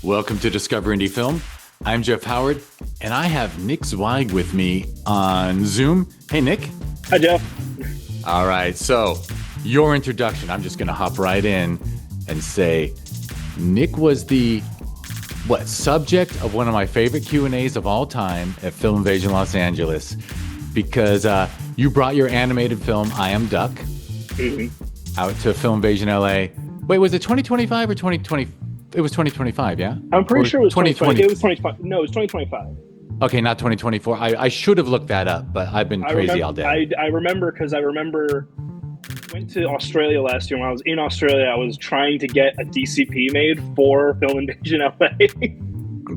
Welcome to Discover Indie Film. I'm Jeff Howard, and I have Nick Zweig with me on Zoom. Hey, Nick. Hi, Jeff. All right, so your introduction. I'm just going to hop right in and say Nick was the subject of one of my favorite Q&As of all time at Film Invasion Los Angeles, because you brought your animated film I Am Duck out to Film Invasion LA. Wait, was it 2025 or 2020? It was 2025, yeah? I'm pretty sure it was 2020. It was 2025. No, it was 2025. Okay, not 2024. I should have looked that up, but I've been crazy all day. I remember because I went to Australia last year. When I was in Australia, I was trying to get a DCP made for Film Invasion LA.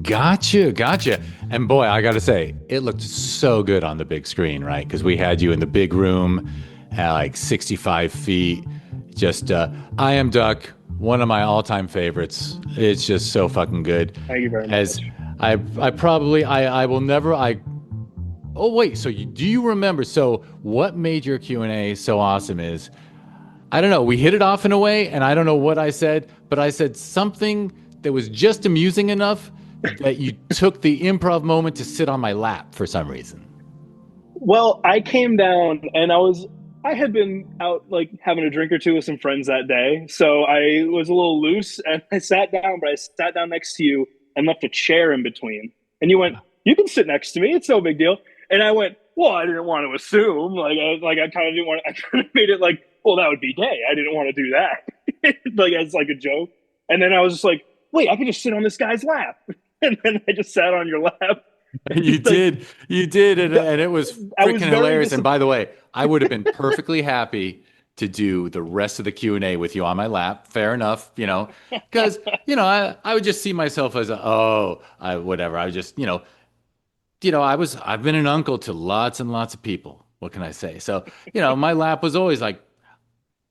Gotcha. And boy, I got to say, it looked so good on the big screen, right? Because we had you in the big room at like 65 feet. Just, I Am Duck, one of my all-time favorites. It's just so fucking good. Thank you very much. I will never, oh wait, so do you remember, so what made your Q&A so awesome is, I don't know, we hit it off in a way, and I don't know what I said, but I said something that was just amusing enough that you took the improv moment to sit on my lap for some reason. Well, I came down and I had been out like having a drink or two with some friends that day. So I was a little loose and I sat down, but I sat down next to you and left a chair in between. And you went, "You can sit next to me. It's no big deal." And I went, "Well, I didn't want to assume." I kind of didn't want to, I kind of made it like, "Well, that would be gay. I didn't want to do that." Like as like a joke. And then I was just like, "Wait, I could just sit on this guy's lap." And then I just sat on your lap. You did, and it was freaking hilarious. And by the way, I would have been perfectly happy to do the rest of the Q&A with you on my lap. Fair enough, because I would just see myself as whatever. I was just I've been an uncle to lots and lots of people. What can I say? So my lap was always like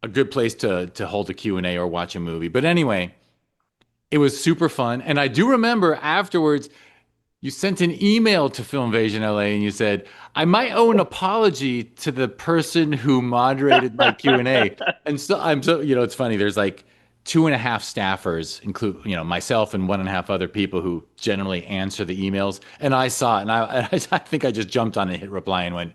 a good place to hold a Q&A or watch a movie. But anyway, it was super fun, and I do remember afterwards. You sent an email to Film Invasion LA and you said, "I might owe an apology to the person who moderated my Q&A." And so it's funny. There's like 2.5 staffers, include, myself and 1.5 other people who generally answer the emails. And I saw it and I think I just jumped on and hit reply and went,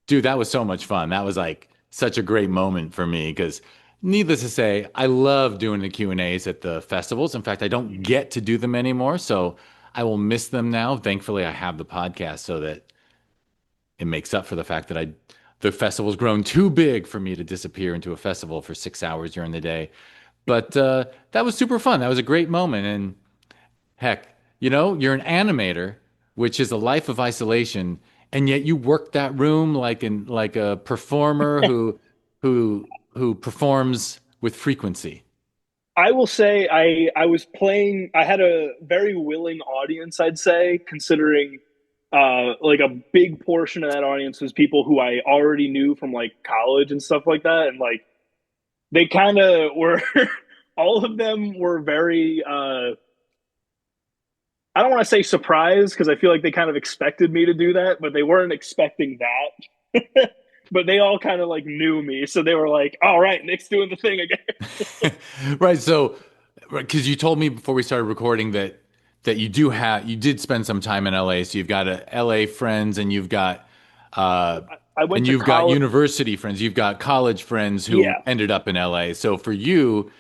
"Dude, that was so much fun." That was like such a great moment for me because needless to say, I love doing the Q&As at the festivals. In fact, I don't get to do them anymore. So I will miss them now. Thankfully, I have the podcast so that it makes up for the fact that the festival's grown too big for me to disappear into a festival for 6 hours during the day. But that was super fun. That was a great moment. And heck, you're an animator, which is a life of isolation, and yet you work that room like a performer who performs with frequency. I will say I was playing. I had a very willing audience, I'd say, considering like a big portion of that audience was people who I already knew from like college and stuff like that, and like they kind of were. All of them were very. I don't want to say surprised because I feel like they kind of expected me to do that, but they weren't expecting that. But they all kind of like knew me, so they were like, "All right, Nick's doing the thing again." Right. So, because you told me before we started recording that you did spend some time in LA. So you've got LA friends, and you've got you've got university friends, you've got college friends who ended up in LA. So for you,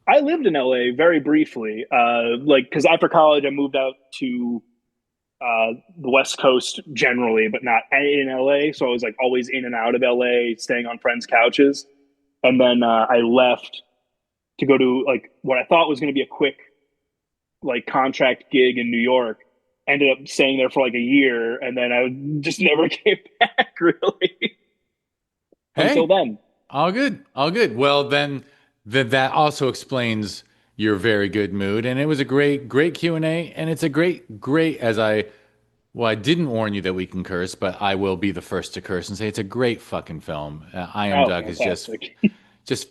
I lived in LA very briefly, because after college I moved out to the West Coast generally, but not in LA. So I was like always in and out of LA, staying on friends' couches. And then I left to go to like what I thought was going to be a quick like contract gig in New York. Ended up staying there for like a year, and then I just never came back really until then. All good. Well, then that also explains your very good mood, and it was a great Q&A, and it's a great I didn't warn you that we can curse, but I will be the first to curse and say it's a great fucking film. I Am Duck fantastic. is just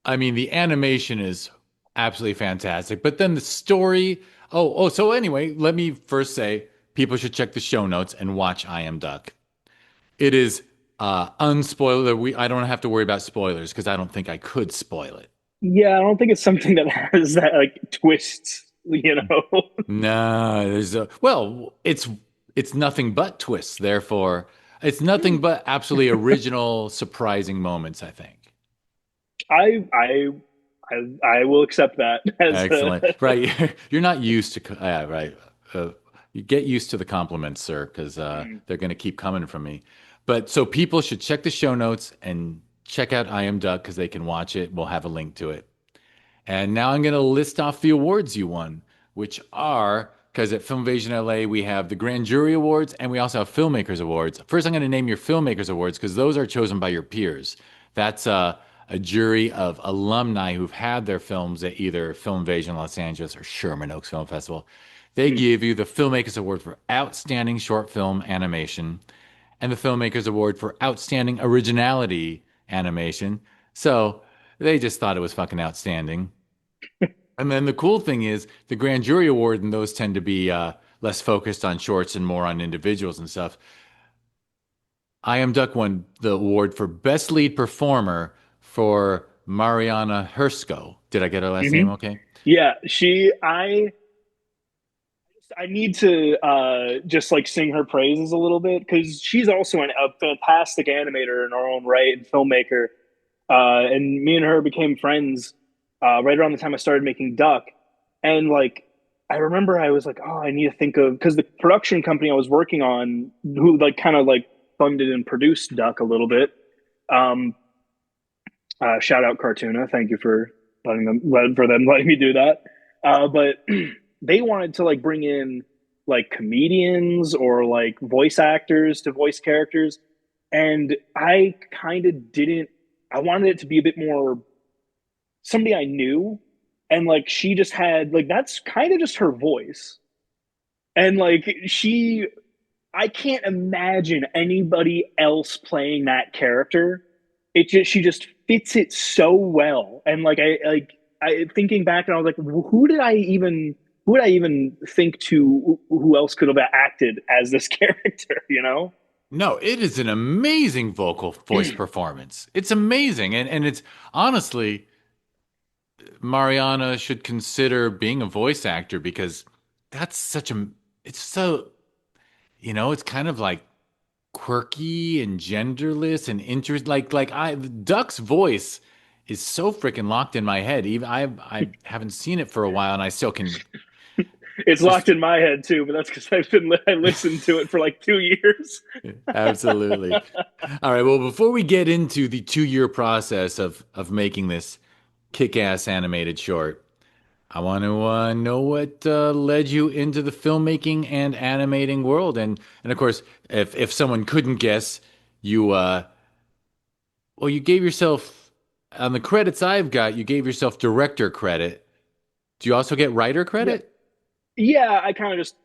I mean, the animation is absolutely fantastic, but then the story, so anyway, let me first say people should check the show notes and watch I Am Duck. It is unspoiler. I don't have to worry about spoilers because I don't think I could spoil it. Yeah, I don't think it's something that has that like twists, you know. No, well, it's nothing but twists. Therefore, it's nothing but absolutely original, surprising moments, I think. I I I will accept that as a Excellent. Right. You're not used to, right. You get used to the compliments, sir, because they're going to keep coming from me. But so people should check the show notes and check out I Am Duck because they can watch it. We'll have a link to it. And now I'm going to list off the awards you won, which are because at Filmvasion LA we have the Grand Jury Awards and we also have Filmmakers Awards. First, I'm going to name your Filmmakers Awards because those are chosen by your peers. That's a jury of alumni who've had their films at either Filmvasion Los Angeles or Sherman Oaks Film Festival. They give you the Filmmakers Award for Outstanding Short Film Animation and the Filmmakers Award for Outstanding Originality Animation. So they just thought it was fucking outstanding. And then the cool thing is the grand jury award, and those tend to be less focused on shorts and more on individuals and stuff. I Am Duck won the award for best lead performer for Marianna Hersko. Did I get her last hmm name okay? Yeah, I need to just like sing her praises a little bit because she's also a fantastic animator in her own right and filmmaker. And me and her became friends right around the time I started making Duck. And like, I remember I was like, oh, I need to think of because the production company I was working on, who like kind of like funded and produced Duck a little bit. Um, Shout out Cartoona, thank you for letting me do that. But they wanted to like bring in like comedians or like voice actors to voice characters, and I kind of didn't. I wanted it to be a bit more somebody I knew, and like she just had like that's kind of just her voice, and like I can't imagine anybody else playing that character. She just fits it so well, and I thinking back, and I was like, who did I even think to who else could have acted as this character? You know? No, it is an amazing vocal voice performance. It's amazing. And it's honestly, Mariana should consider being a voice actor because that's such a, it's so, it's kind of like quirky and genderless and interest like Duck's voice is so freaking locked in my head. Even I haven't seen it for a while and I still can It's just locked in my head too, but that's because I listened to it for like 2 years. absolutely. All right, well before we get into the 2 year process of making this kick-ass animated short, I want to know what led you into the filmmaking and animating world, and of course, if someone couldn't guess, you well, you gave yourself on the credits I've got, you gave yourself director credit. Do you also get writer Yeah, credit? yeah. I kind of just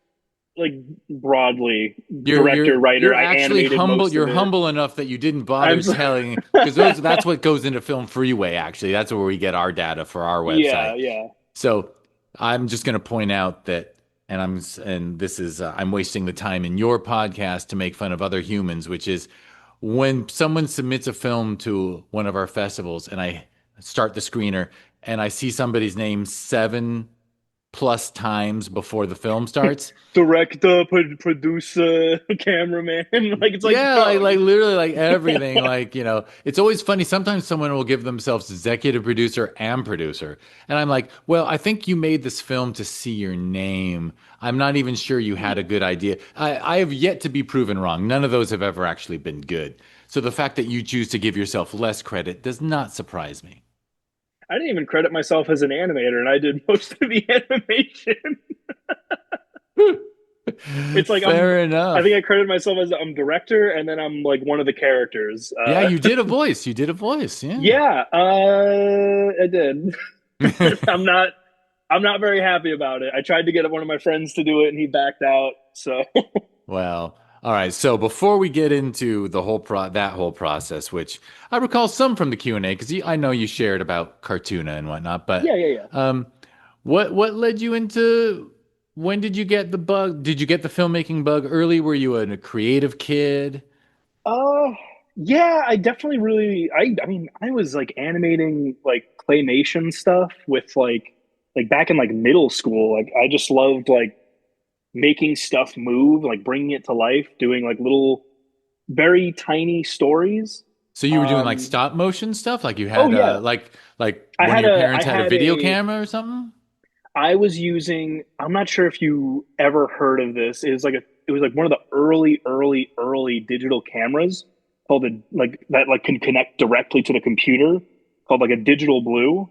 like broadly You're director you're writer. you're I actually animated humble. most of You're it. humble enough that you didn't bother I'm telling because those that's what goes into Film Freeway. Actually, that's where we get our data for our website. yeah, yeah. So I'm just going to point out that, and this is I'm wasting the time in your podcast to make fun of other humans, which is when someone submits a film to one of our festivals, and I start the screener, and I see somebody's name 7+ times before the film starts. Director, producer, cameraman. Like it's like, Yeah, bro, like literally like everything. Like, it's always funny. Sometimes someone will give themselves executive producer and producer. And I'm like, well, I think you made this film to see your name. I'm not even sure you had a good idea. I have yet to be proven wrong. None of those have ever actually been good. So the fact that you choose to give yourself less credit does not surprise me. I didn't even credit myself as an animator, and I did most of the animation. It's like Fair I think I enough. credited myself as I'm director, and then I'm like one of the characters. Yeah, you did a voice. You did a voice. Yeah. Yeah, I did. I'm not. I'm not very happy about it. I tried to get one of my friends to do it, and he backed out. So Well, all right. So before we get into the that whole process, which I recall some from the Q&A because I know you shared about Cartoona and whatnot, yeah, but yeah, yeah. what led you into when did you get the bug? Did you get the filmmaking bug early? Were you a creative kid? Uh, Yeah, I definitely really I mean I was like animating like claymation stuff with like back in like middle school. Like I just loved like making stuff move, like bringing it to life, doing like little very tiny stories. So you were doing like Um stop motion stuff, like you oh had yeah, like one of your I parents had a had video a camera or something? I was using, I'm not sure if you ever heard of this. It was like one of the early digital cameras called a like that like can connect directly to the computer called like a digital blue.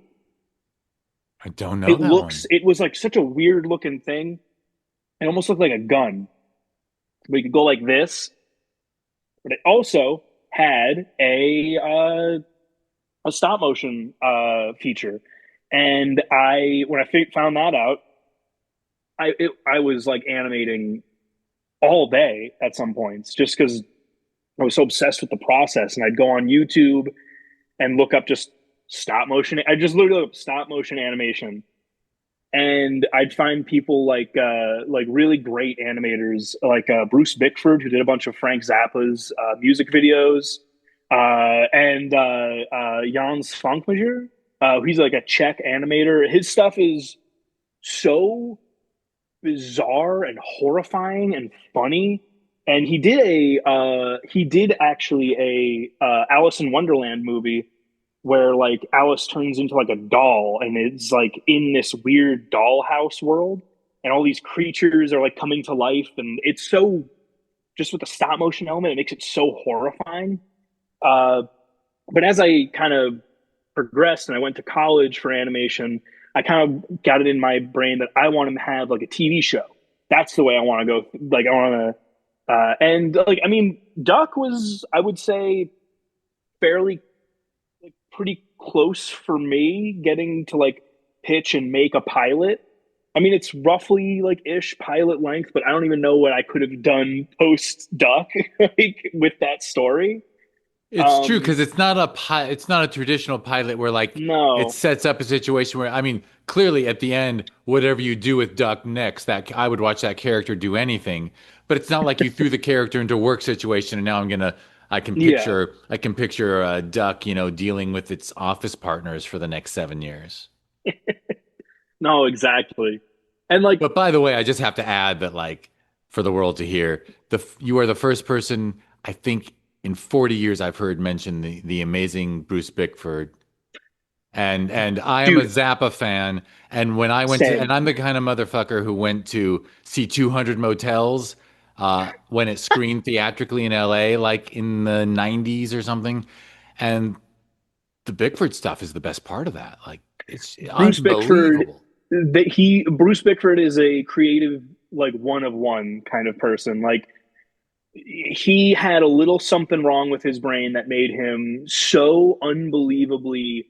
I don't know that one. It was like such a weird looking thing. It almost looked like a gun. But you could go like this, but it also had a stop motion feature. And when found that out, I was like animating all day at some points just because I was so obsessed with the process. And I'd go on YouTube and look up just stop motion. I just literally look up stop motion animation, and I'd find people like really great animators like Bruce Bickford, who did a bunch of Frank Zappa's music videos, and Jans Funkmajer. He's like a Czech animator. His stuff is so bizarre and horrifying and funny. And he did actually a Alice in Wonderland movie where like Alice turns into like a doll and it's like in this weird dollhouse world and all these creatures are like coming to life and it's so just with the stop motion element it makes it so horrifying. Uh, but as I kind of progressed and I went to college for animation, I kind of got it in my brain that I want to have like a TV show. That's the way I want to go. Like I want to, and like I mean, Duck was I would say fairly like pretty close for me getting to like pitch and make a pilot. I mean, it's roughly like ish pilot length, but I don't even know what I could have done post Duck like with that story. It's true Um, because it's not a traditional pilot where like it no, sets up a situation where I mean clearly at the end whatever you do with Duck next that I would watch that character do anything, but it's not like you threw the character into a work situation and now yeah, I can picture Duck, you know, dealing with its office partners for the next 7 years. no, exactly. And like, But by the way, I just have to add that, like, for the world to hear, you are the first person I think in 40 years I've heard mention the amazing Bruce Bickford. And I am a dude, Zappa fan. And when I went to, and same. I'm the kind of motherfucker who went to see 200 Motels when it screened theatrically in LA, like in the 90s or something. And the Bickford stuff is the best part of that. Like, it's Bruce Bickford, unbelievable. Bruce Bickford is a creative, like one of one kind of person. Like he had a little something wrong with his brain that made him so unbelievably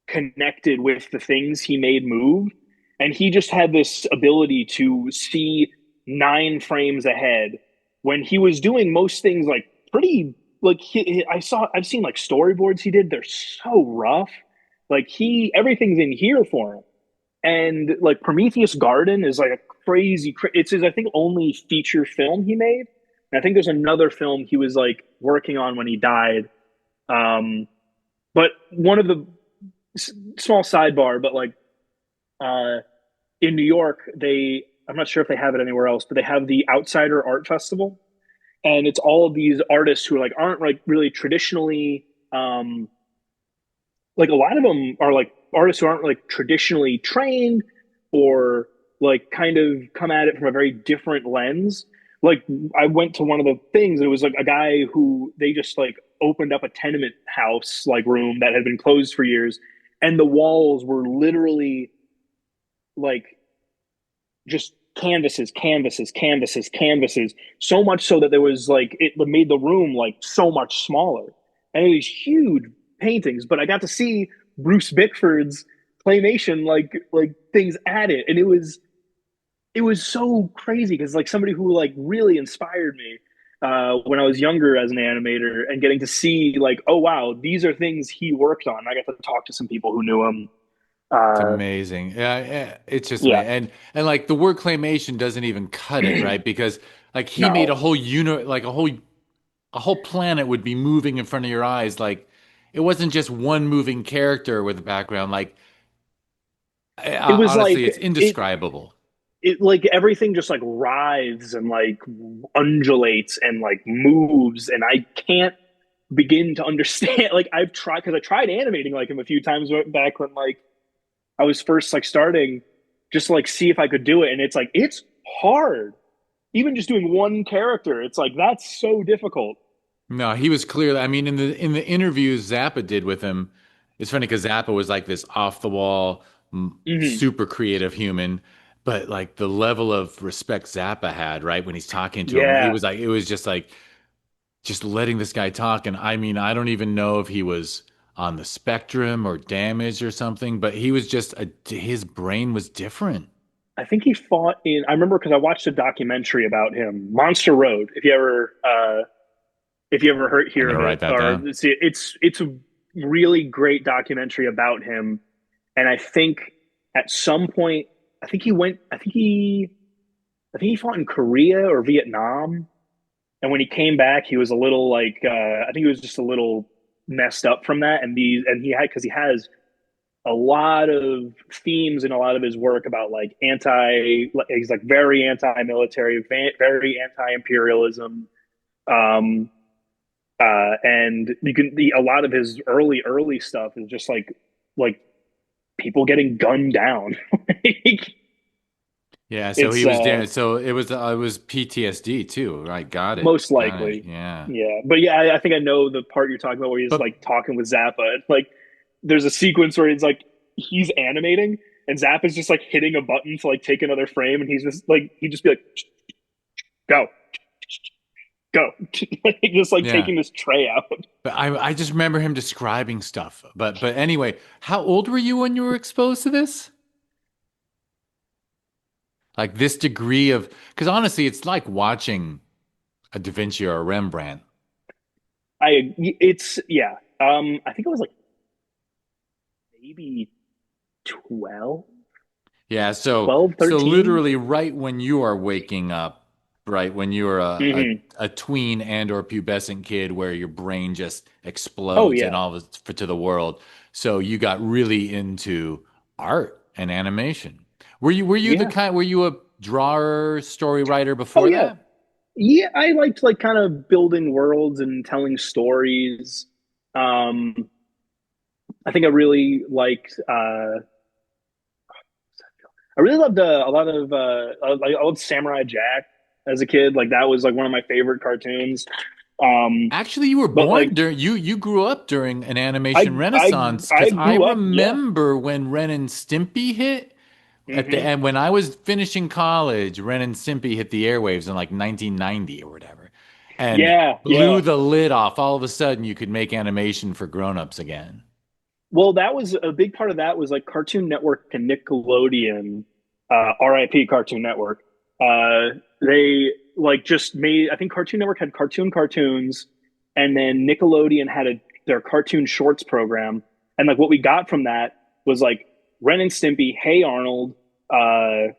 connected with the things he made move. And he just had this ability to see 9 frames ahead when he was doing most things like pretty like I've seen like storyboards he did. They're so rough. Like everything's in here for him. And like Prometheus Garden is like a it's his I think only feature film he made. And I think there's another film he was like working on when he died. Um, but one of the small sidebar, but like uh, in New York, I'm not sure if they have it anywhere else, but they have the Outsider Art Festival, and it's all of these artists who aren't like really traditionally like a lot of them are like artists who aren't like traditionally trained or like kind of come at it from a very different lens. Like I went to one of the things, it was like a guy who they just like opened up a tenement house like room that had been closed for years, and the walls were literally like just canvases, so much so that there was like it made the room like so much smaller. And these huge paintings, but I got to see Bruce Bickford's claymation like things at it, and it was so crazy because like somebody who like really inspired me when I was younger as an animator and getting to see like oh wow these are things he worked on. I got to talk to some people who knew him. It's Uh, amazing. Yeah, yeah, it's just yeah, amazing. And like the word claymation doesn't even cut it, right? Because like he made no, a whole unit, like a whole a whole planet would be moving in front of your eyes. Like it wasn't just one moving character with a background. Like It was honestly, like it's indescribable. it like everything just like writhes and like undulates and like moves, and I can't begin to understand. Like I've tried because I tried animating like him a few times back when like I was first like starting, just to like see if I could do it, and it's like it's hard. Even just doing one character, it's like that's so difficult. No, he was clear. I mean, in the interviews Zappa did with him, it's funny because Zappa was like this off the wall, Hmm. super creative human, but like the level of respect Zappa had, right, when he's talking to him, Yeah, it was just like just letting this guy talk. And I mean, I don't even know if he was on the spectrum or damaged or something, but he was just his brain was different. I think he fought in. I remember because I watched a documentary about him, Monster Road. If you ever I'm hear gonna of it write that or down. see it, it's a really great documentary about him. And I think at some point, I think he went. I think he fought in Korea or Vietnam. And when he came back, he was a little like I think he was just a little messed up from that. And he had because he has a lot of themes in a lot of his work about like anti. He's like very anti-military, very anti-imperialism. Um, and you can a lot of his early stuff is just like people getting gunned down. Yeah, so It's he was there. So it was PTSD too, right? Got it. most Got it. likely, Yeah. yeah. But yeah, I think I know the part you're talking about where he's But like talking with Zappa. Like there's a sequence where he's animating and Zappa's just like hitting a button to like take another frame, and he'd just be like, go, go, just like yeah. taking this tray out. But I just remember him describing stuff. But anyway, how old were you when you were exposed to this? Like this degree of because honestly, it's like watching a Da Vinci or a Rembrandt. It's yeah. I think it was like maybe 12, Yeah, 12, so 13. literally right when you are waking up, right when you are Mm-hmm. a tween and or pubescent kid where your brain just Oh explodes and yeah, all of it to the world. So you got really into art and animation. Were you the yeah. kind were you a drawer, story writer Oh before yeah, that? yeah. I liked like kind of building worlds and telling stories. Um, I think I really liked. I really loved a lot of I loved Samurai Jack as a kid. Like that was like one of my favorite cartoons. Um, Actually, you were but born like during you grew up during an animation renaissance I because I grew up. Yeah. remember when Ren and Stimpy hit at the Hmm. end when I was finishing college, Ren and Stimpy hit the airwaves in like 1990 or whatever, and Yeah. blew Yeah. the lid off. All of a sudden, you could make animation for grown-ups again. Well, that was a big part of that was like Cartoon Network and Nickelodeon, RIP Cartoon Network. They like just made, I think Cartoon Network had cartoons, and then Nickelodeon had their cartoon shorts program. And like what we got from that was like Ren and Stimpy, Hey Arnold, uh,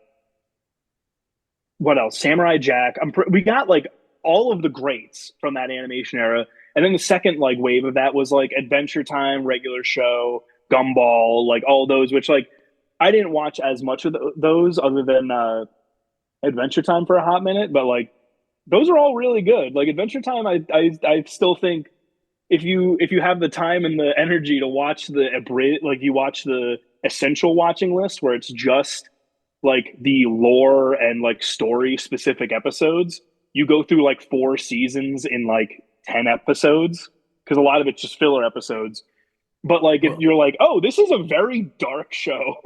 what else? Samurai Jack. We got like all of the greats from that animation era. And then the second like wave of that was like Adventure Time, regular show, Gumball, like all those, which like I didn't watch as much of those other than Adventure Time for a hot minute, but like those are all really good. Like Adventure Time, I still think if you have the time and the energy to watch like you watch the essential watching list where it's just like the lore and like story specific episodes, you go through like 4 seasons in like 10 episodes because a lot of it's just filler episodes. But like if Well, you're like, oh, this is a very dark show.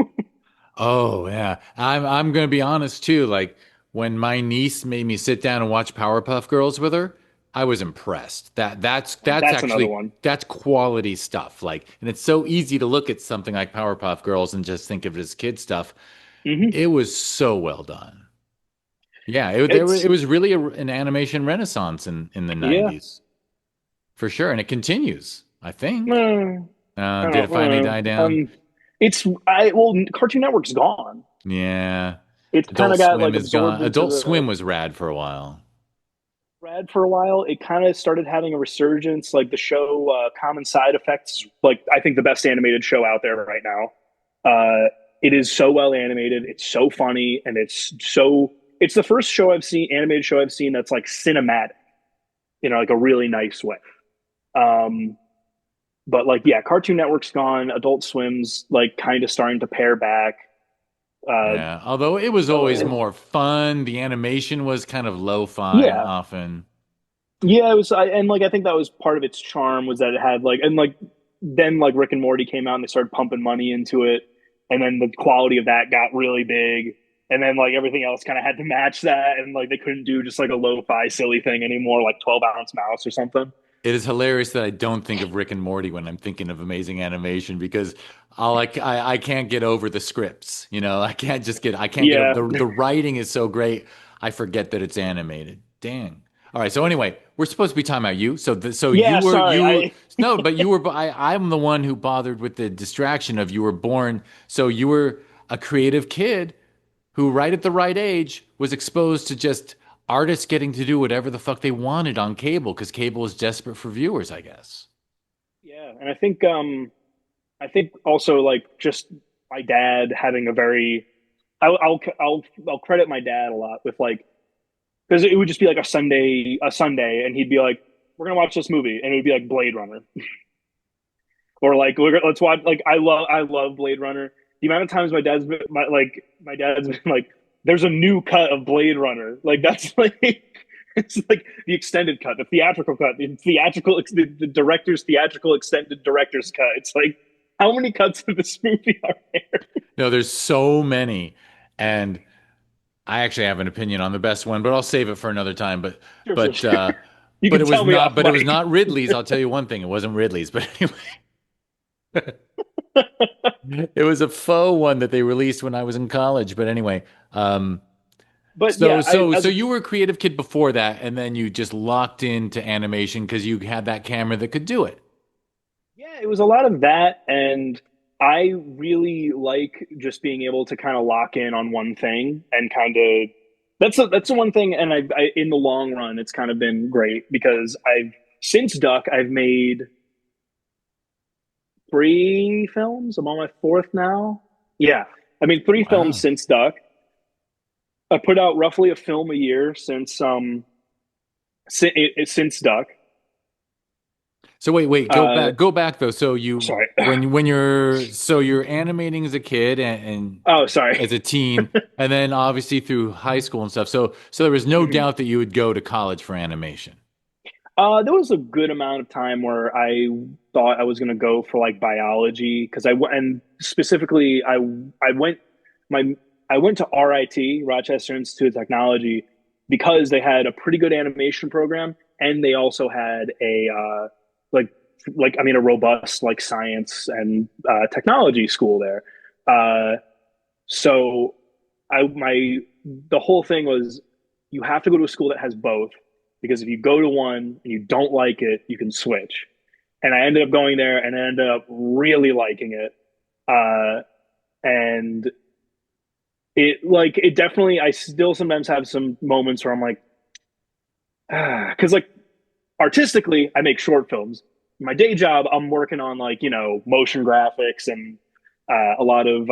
oh yeah, I'm gonna be honest too. Like when my niece made me sit down and watch Powerpuff Girls with her, I was impressed. That's That's another actually one. that's quality stuff. Like, and it's so easy to look at something like Powerpuff Girls and just think of it as kid stuff. Mm-hmm. It was so well done. Yeah, It's it was really an animation renaissance in the yeah. 90s for sure, and it continues, I think. I Did it don't finally die down? it's I well Cartoon Network's gone. Yeah. It's kind Adult of got Swim like is absorbed gone. into Adult the Swim was rad for a while. Brad for a while. It kind of started having a resurgence. Like the show Common Side Effects, like I think the best animated show out there right now. It is so well animated. It's so funny, and it's the first show I've seen, animated show I've seen that's like cinematic, like a really nice way. Um, but like, yeah, Cartoon Network's gone. Adult Swim's like kind of starting to pare back. Uh, Yeah, although it was always so more fun. The animation was kind of lo-fi yeah, often. yeah, it was, and like I think that was part of its charm was that it had like, and like then like Rick and Morty came out and they started pumping money into it, and then the quality of that got really big, and then like everything else kind of had to match that, and like they couldn't do just like a lo-fi silly thing anymore, like 12-ounce mouse or something. It is hilarious that I don't think of Rick and Morty when I'm thinking of amazing animation because I can't get over the scripts. I can't get over Yeah, the writing is so great. I forget that it's animated. Dang. All right. So anyway, we're supposed to be talking about you. So you yeah. were Sorry, you I no, but you were I'm the one who bothered with the distraction of you were born. So you were a creative kid who, right at the right age, was exposed to just artists getting to do whatever the fuck they wanted on cable because cable is desperate for viewers, I guess. yeah, and I think also like just my dad having a very I'll credit my dad a lot with like because it would just be like a Sunday, and he'd be like, "We're gonna watch this movie," and it would be like Blade Runner, or like let's watch. Like I love Blade Runner. The amount of times my dad's been like, "There's a new cut of Blade Runner." Like that's like it's like the extended cut, the theatrical cut, the director's theatrical extended director's cut. It's like how many cuts of this movie are there? No, there's so many, and I actually have an opinion on the best one, but I'll save it for another time. Sure, sure, But sure. uh, You but can it was tell me not. off But it was mic. not Ridley's. I'll tell you one thing. It wasn't Ridley's. But anyway, it was a faux one that they released when I was in college. But anyway, But so yeah, I so so as you were a creative kid before that, and then you just locked into animation because you had that camera that could do it. Yeah, it was a lot of that, and I really like just being able to kind of lock in on one thing and kind of that's the one thing, and in the long run, it's kind of been great because I've since Duck, I've made 3 films. I'm on my fourth now. Yeah, I mean 3 films Wow. since Duck. I put out roughly a film a year since Duck. So wait, Uh, go back though. So you sorry. when you're animating as a kid and Oh, sorry. as a teen, and then obviously through high school and stuff. So there was no doubt that you would go to college for animation. There was a good amount of time where I thought I was going to go for like biology because and specifically I went my I went to RIT, Rochester Institute of Technology, because they had a pretty good animation program, and they also had like a robust like science and technology school there. Uh, so my the whole thing was you have to go to a school that has both because if you go to one and you don't like it, you can switch. And I ended up going there and I ended up really liking it. And it definitely I still sometimes have some moments where I'm like, because like artistically I make short films. My day job I'm working on like motion graphics and a lot of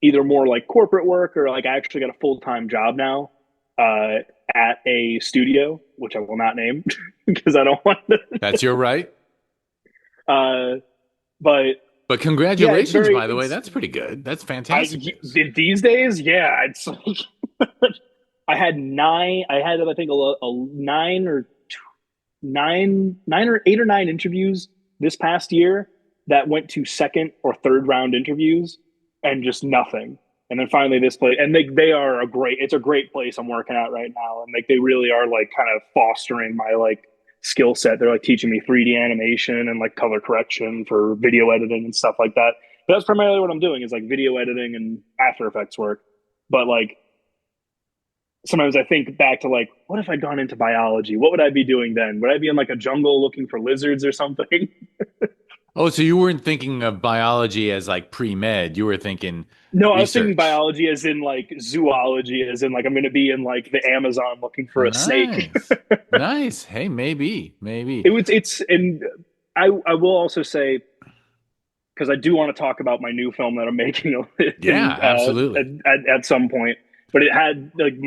either more like corporate work or like I actually got a full-time job now uh, at a studio, which I will not name because I don't want to. That's your right. Uh, but But yeah, congratulations, by the way. That's pretty good. That's fantastic news. these days, yeah, it's like I had nine. I had I think a nine or 8 or 9 interviews this past year that went to second or third round interviews and just nothing. And then finally this place, and they are it's a great place I'm working at right now. And like, they really are like kind of fostering my like skill set. They're like teaching me 3D animation and like color correction for video editing and stuff like that. But that's primarily what I'm doing is like video editing and After Effects work. But like, sometimes I think back to like, what if I'd gone into biology? What would I be doing then? Would I be in like a jungle looking for lizards or something? Oh, so you weren't thinking of biology as like pre-med. You were thinking No, I was thinking research. biology as in like zoology, as in like I'm going to be in like the Amazon looking for a snake. Nice. Nice. Hey, maybe, maybe. It's and I will also say, because I do want to talk about my new film that I'm making Yeah, absolutely. at some point. But it had like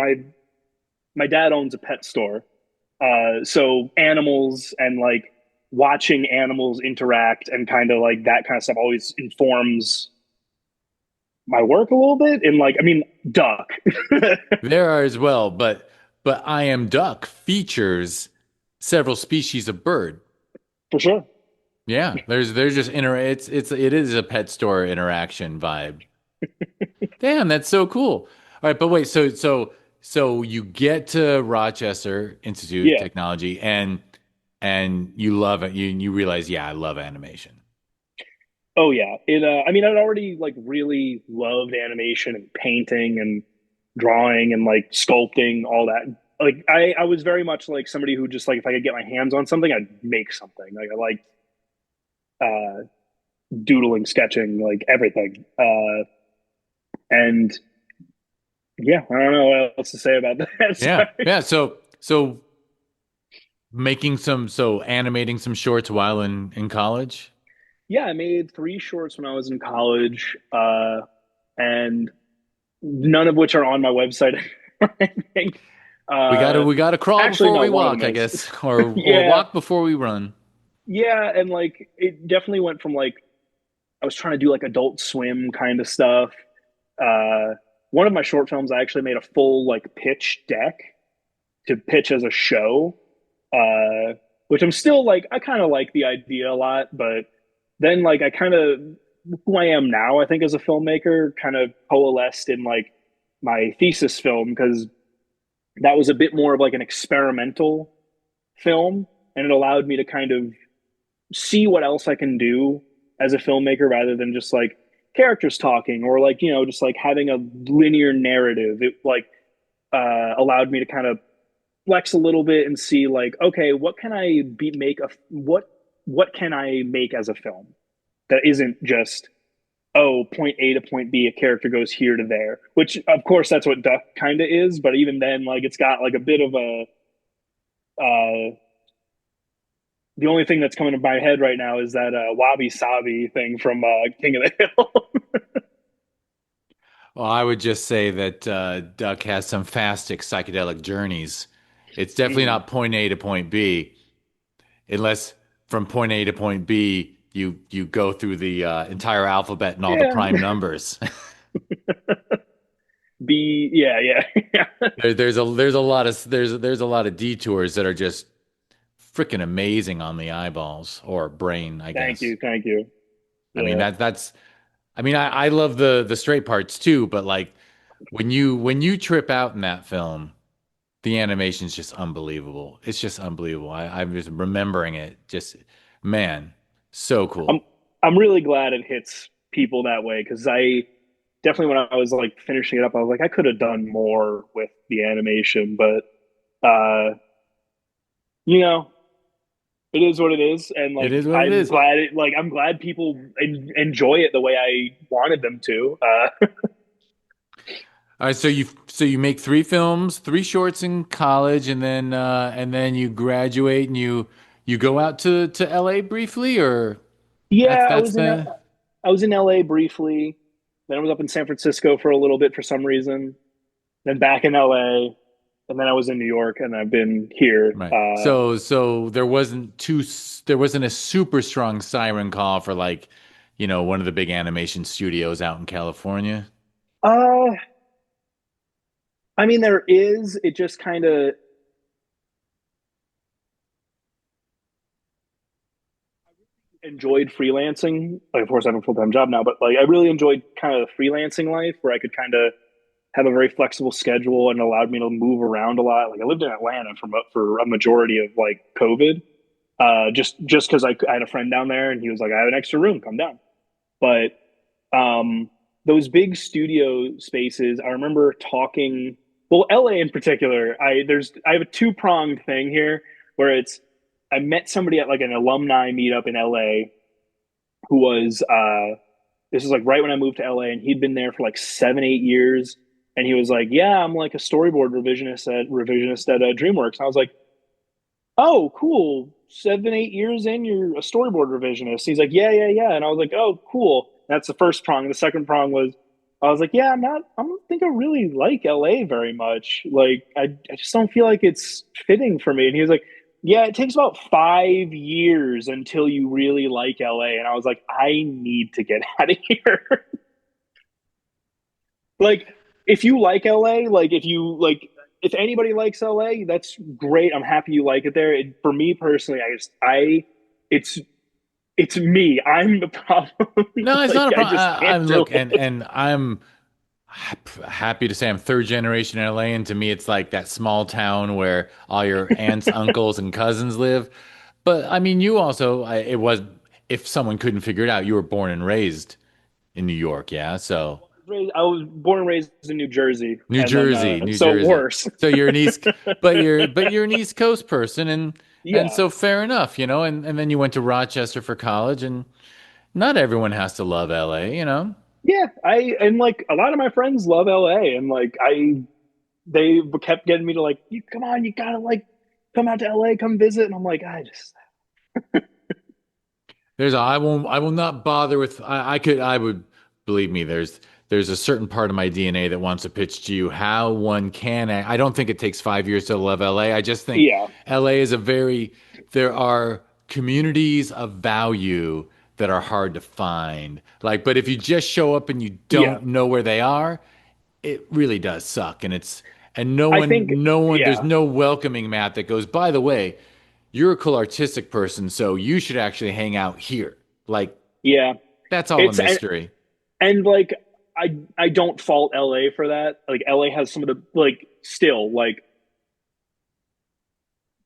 my dad owns a pet store, so animals and like watching animals interact and kind of like that kind of stuff always informs my work a little bit. And like, I mean, duck There are as well, but I Am Duck features several species of bird. for sure. Yeah, there's just it is a pet store interaction vibe. Damn, that's so cool. All right, but wait, so you get to Rochester Institute of Yeah. Technology and you love it. You realize, yeah, I love animation. Oh yeah. It. I mean, I'd already like really loved animation and painting and drawing and like sculpting, all that. Like I was very much like somebody who just like if I could get my hands on something, I'd make something. Like I liked uh, doodling, sketching, like everything. And yeah, I don't know what else to say about that. Yeah. Sorry. Yeah, so making so animating some shorts while in college. Yeah, I made three shorts when I was in college, and none of which are on my website. I think. Uh, We gotta crawl Actually, before no, we one of walk, them I is. guess, or Yeah, walk before we run. yeah, and like it definitely went from like I was trying to do like Adult Swim kind of stuff. Uh, One of my short films, I actually made a full like pitch deck to pitch as a show, uh, which I'm still like I kind of like the idea a lot, but then like I kind of who I am now, I think as a filmmaker, kind of coalesced in like my thesis film because that was a bit more of like an experimental film, and it allowed me to kind of see what else I can do as a filmmaker rather than just like characters talking or like just like having a linear narrative. It like allowed me to kind of flex a little bit and see like okay, what can I be make a what can I make as a film that isn't just oh point A to point B, a character goes here to there, which of course that's what Duck kind of is, but even then like it's got like a bit of a the only thing that's coming to my head right now is that wabi sabi thing from King of the Hill. Well, I would just say that Duck has some fastic psychedelic journeys. It's definitely Mhm. not point A to point B, unless from point A to point B you go through the entire alphabet and all the Yeah. prime numbers. Yeah, yeah. There's a lot of detours that are just freaking amazing on the eyeballs or brain, I Thank guess. you, thank you. I mean Yeah. that's I mean I love the straight parts too, but like when you trip out in that film, the animation is just unbelievable. It's just unbelievable. I'm just remembering it. Just man, so I'm cool. I'm really glad it hits people that way because I definitely when I was like finishing it up, I was like I could have done more with the animation, but uh, you know, it is what it is, and It like is what it is. I'm glad people enjoy it the way I wanted them to. All right, so you make three films, three shorts in college, and then you graduate and you go out to LA briefly, or Yeah, that's the I was in LA briefly. Then I was up in San Francisco for a little bit for some reason. Then back in LA, and then I was in New York, and I've been here. right. So there wasn't a super strong siren call for like, one of the big animation studios out in California. Uh, I mean, there is. It just kind of enjoyed freelancing. Like, of course, I have a full time job now, but like, I really enjoyed kind of the freelancing life where I could kind of have a very flexible schedule and allowed me to move around a lot. Like, I lived in Atlanta for a majority of like COVID, just because I had a friend down there and he was like, I have an extra room, come down. But um, those big studio spaces, I remember talking. Well, LA in particular, I have a two pronged thing here where it's I met somebody at like an alumni meetup in LA, who was this is like right when I moved to LA, and he'd been there for like 7, 8 years. And he was like, "Yeah, I'm like a storyboard revisionist at DreamWorks." And I was like, "Oh, cool. 7, 8 years in, you're a storyboard revisionist." He's like, "Yeah, yeah, yeah." And I was like, "Oh, cool." That's the first prong. The second prong was, I was like, "Yeah, I don't think I really like LA very much. Like, I just don't feel like it's fitting for me." And he was like, "Yeah, it takes about 5 years until you really like LA." And I was like, "I need to get out of here." Like, if you like LA, like if anybody likes LA, that's great. I'm happy you like it there. For me personally, it's it's me. I'm the problem. No, it's Like, not a I problem. just can't I'm do look, it. and I'm happy to say I'm third generation LA, and to me, it's like that small town where all your aunts, uncles, and cousins live. But I mean, you also, it was, if someone couldn't figure it out, you were born and raised in New York, yeah? So I was born and raised in New Jersey, New and then Jersey, New so Jersey. worse. So you're an East, but you're an East Coast person, and Yeah, so fair enough, you know. And then you went to Rochester for college, and not everyone has to love LA, you know. yeah. I and like a lot of my friends love LA, and like I they kept getting me to like, you come on, you gotta like come out to LA, come visit. And I'm like, I just I will not bother with I would believe me, there's a certain part of my DNA that wants to pitch to you how one can I don't think it takes 5 years to love LA. I just think yeah, LA is a very there are communities of value that are hard to find. Like, but if you just show up and you yeah. don't know where they are, it really does suck. And I think no one, there's yeah, no welcoming mat that goes, by the way, you're a cool artistic person, so you should actually hang out here. Like, yeah. that's all a It's mystery. and like I don't fault LA for that. Like LA has some of the like still like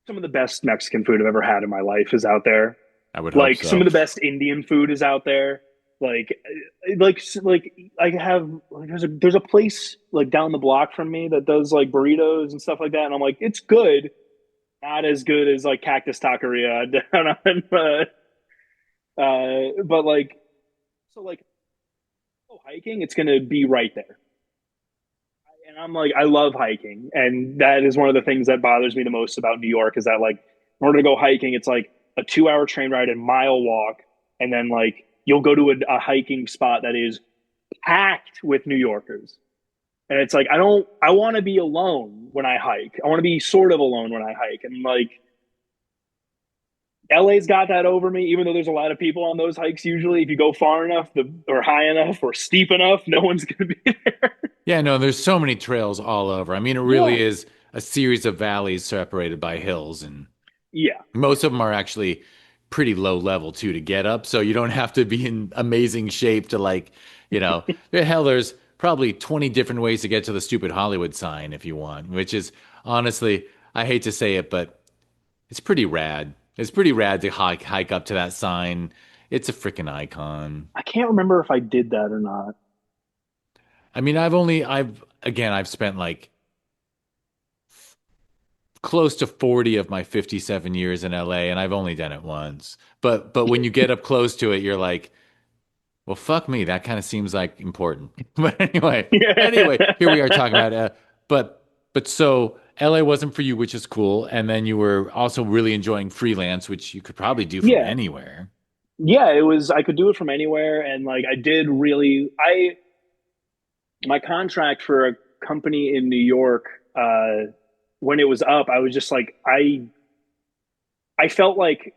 some of the best Mexican food I've ever had in my life is out there. I would hope Like some of so. the best Indian food is out there. Like like I have like there's a place like down the block from me that does like burritos and stuff like that, and I'm like, it's good, not as good as like Cactus Taqueria down on but like so like oh, hiking, it's gonna be right there. And I'm like, I love hiking, and that is one of the things that bothers me the most about New York is that like in order to go hiking, it's like a 2 hour train ride and mile walk, and then like you'll go to a hiking spot that is packed with New Yorkers. And it's like I want to be alone when I hike. I want to be sort of alone when I hike. And like LA's got that over me, even though there's a lot of people on those hikes usually. If you go far enough or high enough or steep enough, no one's gonna be there. Yeah, no, there's so many trails all over. I mean, it Yeah. really is a series of valleys separated by hills, and Yeah. most of them are actually pretty low level too to get up. So you don't have to be in amazing shape to like, you know, hell, there's probably 20 different ways to get to the stupid Hollywood sign if you want, which is honestly, I hate to say it, but it's pretty rad. It's pretty rad to hike up to that sign. It's a freaking icon. I can't remember if I did that or not. I mean, I've spent like close to 40 of my 57 years in LA, and I've only done it once. But when you get up close to it, you're like, well, fuck me. That kind of seems like important. But anyway, here we are talking about but so LA wasn't for you, which is cool. And then you were also really enjoying freelance, which you could probably do from Yeah. anywhere. Yeah, it was I could do it from anywhere, and like I did really I my contract for a company in New York when it was up, I was just like I felt like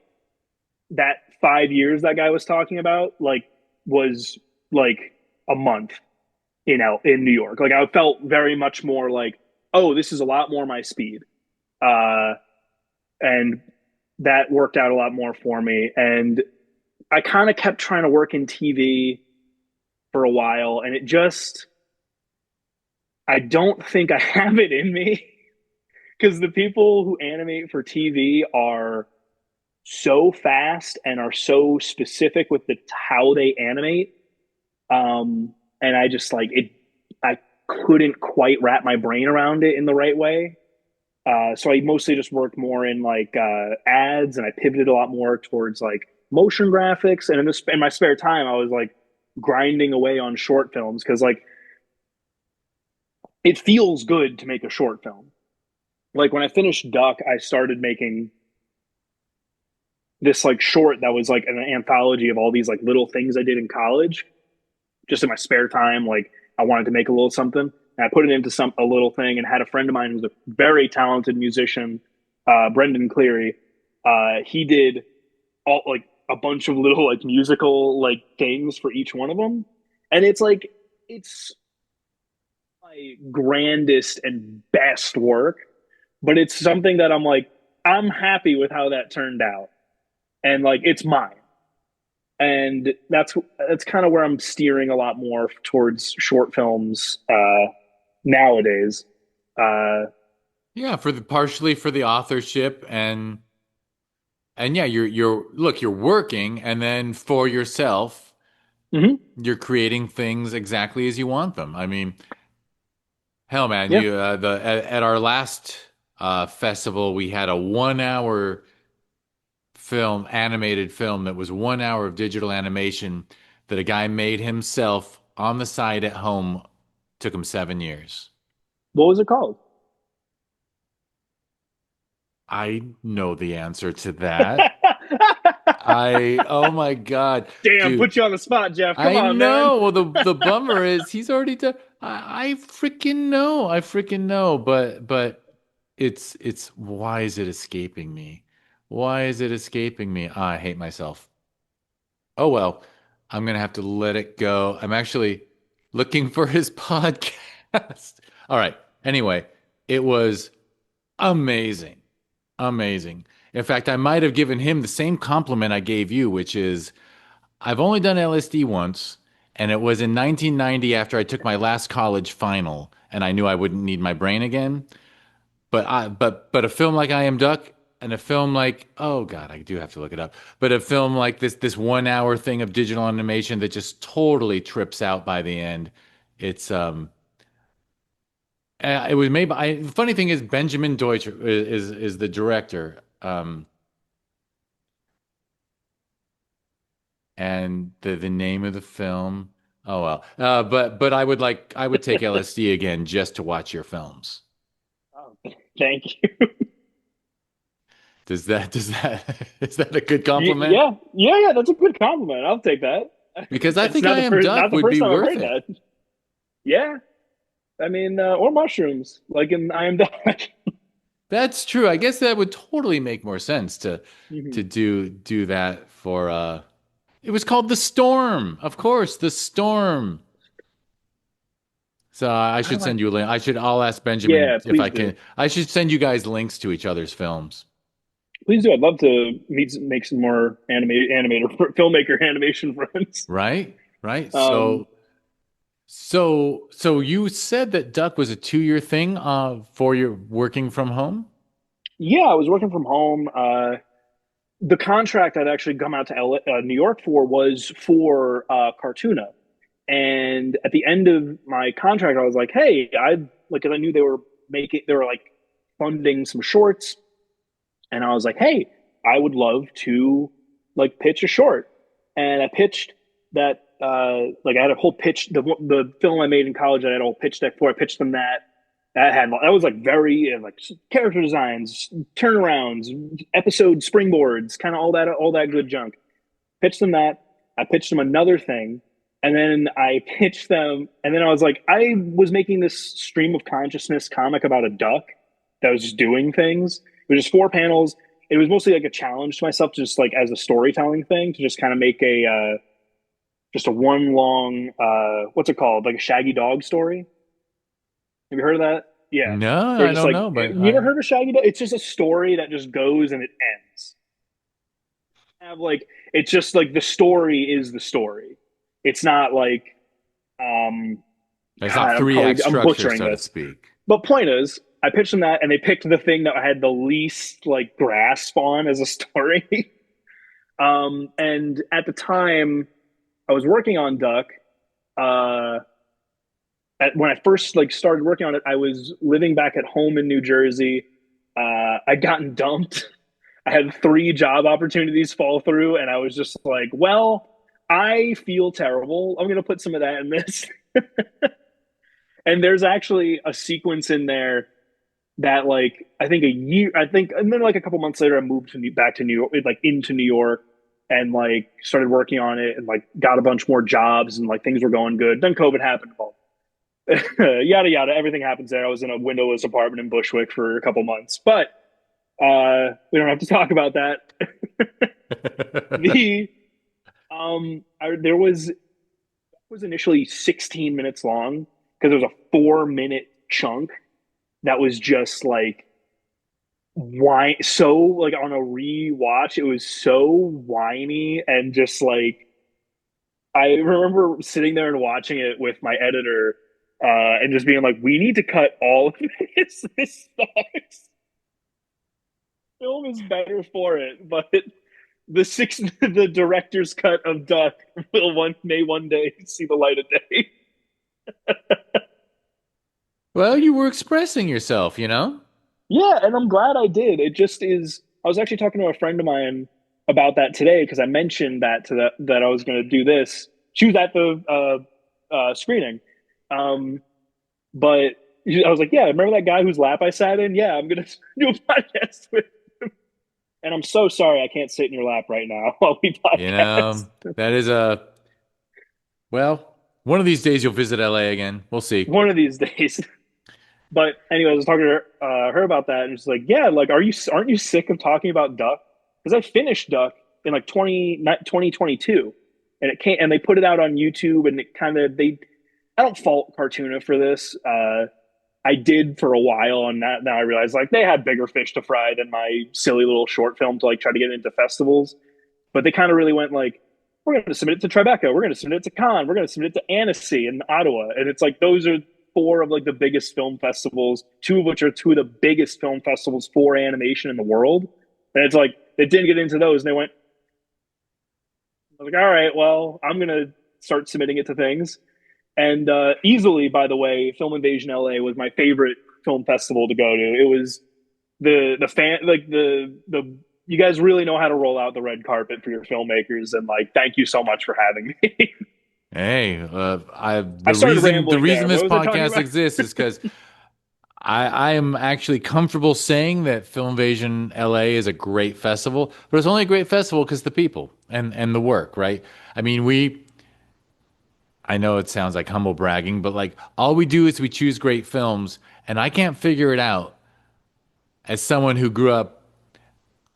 that 5 years that guy was talking about like was like a month in New York. Like I felt very much more like, oh, this is a lot more my speed. Uh and that worked out a lot more for me. And I kind of kept trying to work in TV for a while, and it just I don't think I have it in me because the people who animate for TV are so fast and are so specific with how they animate. And I just like it. I couldn't quite wrap my brain around it in the right way. So I mostly just worked more in like ads, and I pivoted a lot more towards like motion graphics, and in my spare time, I was like grinding away on short films because like it feels good to make a short film. Like when I finished Duck, I started making this like short that was like an anthology of all these like little things I did in college, just in my spare time. Like I wanted to make a little something, and I put it into some a little thing, and had a friend of mine who's a very talented musician, Brendan Cleary. He did all like a bunch of little like musical like things for each one of them, and it's like it's my grandest and best work, but it's something that I'm like I'm happy with how that turned out, and like it's mine, and that's kind of where I'm steering a lot more towards short films nowadays. Uh, Yeah, for the partially for the authorship and yeah, you're look, you're working and then for yourself, mhm. you're creating things exactly as you want them. I mean, hell man, Yeah, you the at our last festival we had a 1 hour animated film that was 1 hour of digital animation that a guy made himself on the side at home. Took him 7 years. what was it called? I know the answer to that. Oh my God, Damn, dude. put you on the spot, Jeff. Come I on, man. know. Well, the bummer is he's already done. I freaking know. I freaking know. But it's why is it escaping me? Why is it escaping me? Ah, I hate myself. Oh well, I'm gonna have to let it go. I'm actually looking for his podcast. All right. Anyway, it was amazing. Amazing. In fact, I might have given him the same compliment I gave you, which is I've only done LSD once, and it was in 1990 after I took my last college final, and I knew I wouldn't need my brain again. But a film like I Am Duck and a film like oh God, I do have to look it up. But a film like this 1 hour thing of digital animation that just totally trips out by the end. It's it was made by. Funny thing is Benjamin Deutsch is the director. And the name of the film. Oh well, but I would take LSD again just to watch your films. Oh, thank you. Does that is that a good compliment? Yeah, yeah, yeah. That's a good compliment. I'll take that. Because I It's think I Am not Duck the would first be time I've worth heard it. that. Yeah, I mean, or mushrooms, like in I Am Duck. That's true. I guess that would totally make more sense Mhm. to do that for it was called The Storm. Of course, The Storm. So I I should like. send you a link. I'll ask Benjamin Yeah, if please I do. can. I should send you guys links to each other's films. Please do. I'd love to make some more animator filmmaker animation friends. Right? Right? Um, So you said that Duck was a 2 year thing for your working from home? yeah, I was working from home. The contract I'd actually come out to New York for was for Cartoona. And at the end of my contract, I was like, "Hey, I like," because I knew they were like funding some shorts, and I was like, "Hey, I would love to like pitch a short." And I pitched that, like I had a whole pitch. The film I made in college, I had a whole pitch deck for. I pitched them that. That was like very like character designs, turnarounds, episode springboards, kind of all that good junk. Pitched them that. I pitched them another thing, and then I pitched them, and then I was like, I was making this stream of consciousness comic about a duck that was just doing things. It was just 4 panels. It was mostly like a challenge to myself, just like as a storytelling thing, to just kind of make a just a one long what's it called, like a Shaggy Dog story. Have you heard of that? Yeah, No, where I just don't like know, but you ever I heard of Shaggy Dog? It's just a story that just goes and it ends. Have like it's just like the story is the story. It's not like um it's not God, three act I'm structure, butchering so to this. speak. But point is, I pitched them that and they picked the thing that I had the least like grasp on as a story. And at the time I was working on Duck, uh when I first like started working on it, I was living back at home in New Jersey. I'd gotten dumped. I had 3 job opportunities fall through, and I was just like, well, I feel terrible. I'm gonna put some of that in this. And there's actually a sequence in there that like I think a year I think and then like a couple months later I moved to back to New York, like into New York, and like started working on it and like got a bunch more jobs and like things were going good. Then COVID happened. Well, yada yada, everything happens there. I was in a windowless apartment in Bushwick for a couple months. But we don't have to talk about that. The there was initially 16 minutes long because there was a 4 minute chunk that was just like why so like on a rewatch it was so whiny and just like I remember sitting there and watching it with my editor and just being like we need to cut all of this sucks. Film is better for it, but the director's cut of Duck may one day see the light of day. Well, you were expressing yourself, you know? Yeah, and I'm glad I did. It just is. I was actually talking to a friend of mine about that today because I mentioned that I was going to do this. She was at the screening, um, but I was like, "Yeah, remember that guy whose lap I sat in? Yeah, I'm going to do a podcast with him." And I'm so sorry I can't sit in your lap right now while we You podcast. know, that is a, well, one of these days you'll visit LA again. We'll see. One of these days. But anyway, I was talking to her about that, and she's like, "Yeah, like, aren't you sick of talking about Duck? Because I finished Duck in like 2022, and it can't, and they put it out on YouTube, and it kind of they. I don't fault Cartoona for this. I did for a while, and now I realize like they had bigger fish to fry than my silly little short film to like try to get into festivals. But they kind of really went like, we're going to submit it to Tribeca, we're going to submit it to Cannes, we're going to submit it to Annecy in Ottawa, and it's like those are 4 of like the biggest film festivals, 2 of which are 2 of the biggest film festivals for animation in the world. And it's like they didn't get into those, and they went, I was like, all right, well, I'm going to start submitting it to things. And easily, by the way, Film Invasion LA was my favorite film festival to go to. It was the fan like the you guys really know how to roll out the red carpet for your filmmakers, and like thank you so much for having me. Hey, I started the rambling reason there. this What was I talking podcast about? exists is because I am actually comfortable saying that Film Invasion LA is a great festival, but it's only a great festival because the people and the work, right? I mean, I know it sounds like humble bragging, but like all we do is we choose great films, and I can't figure it out as someone who grew up.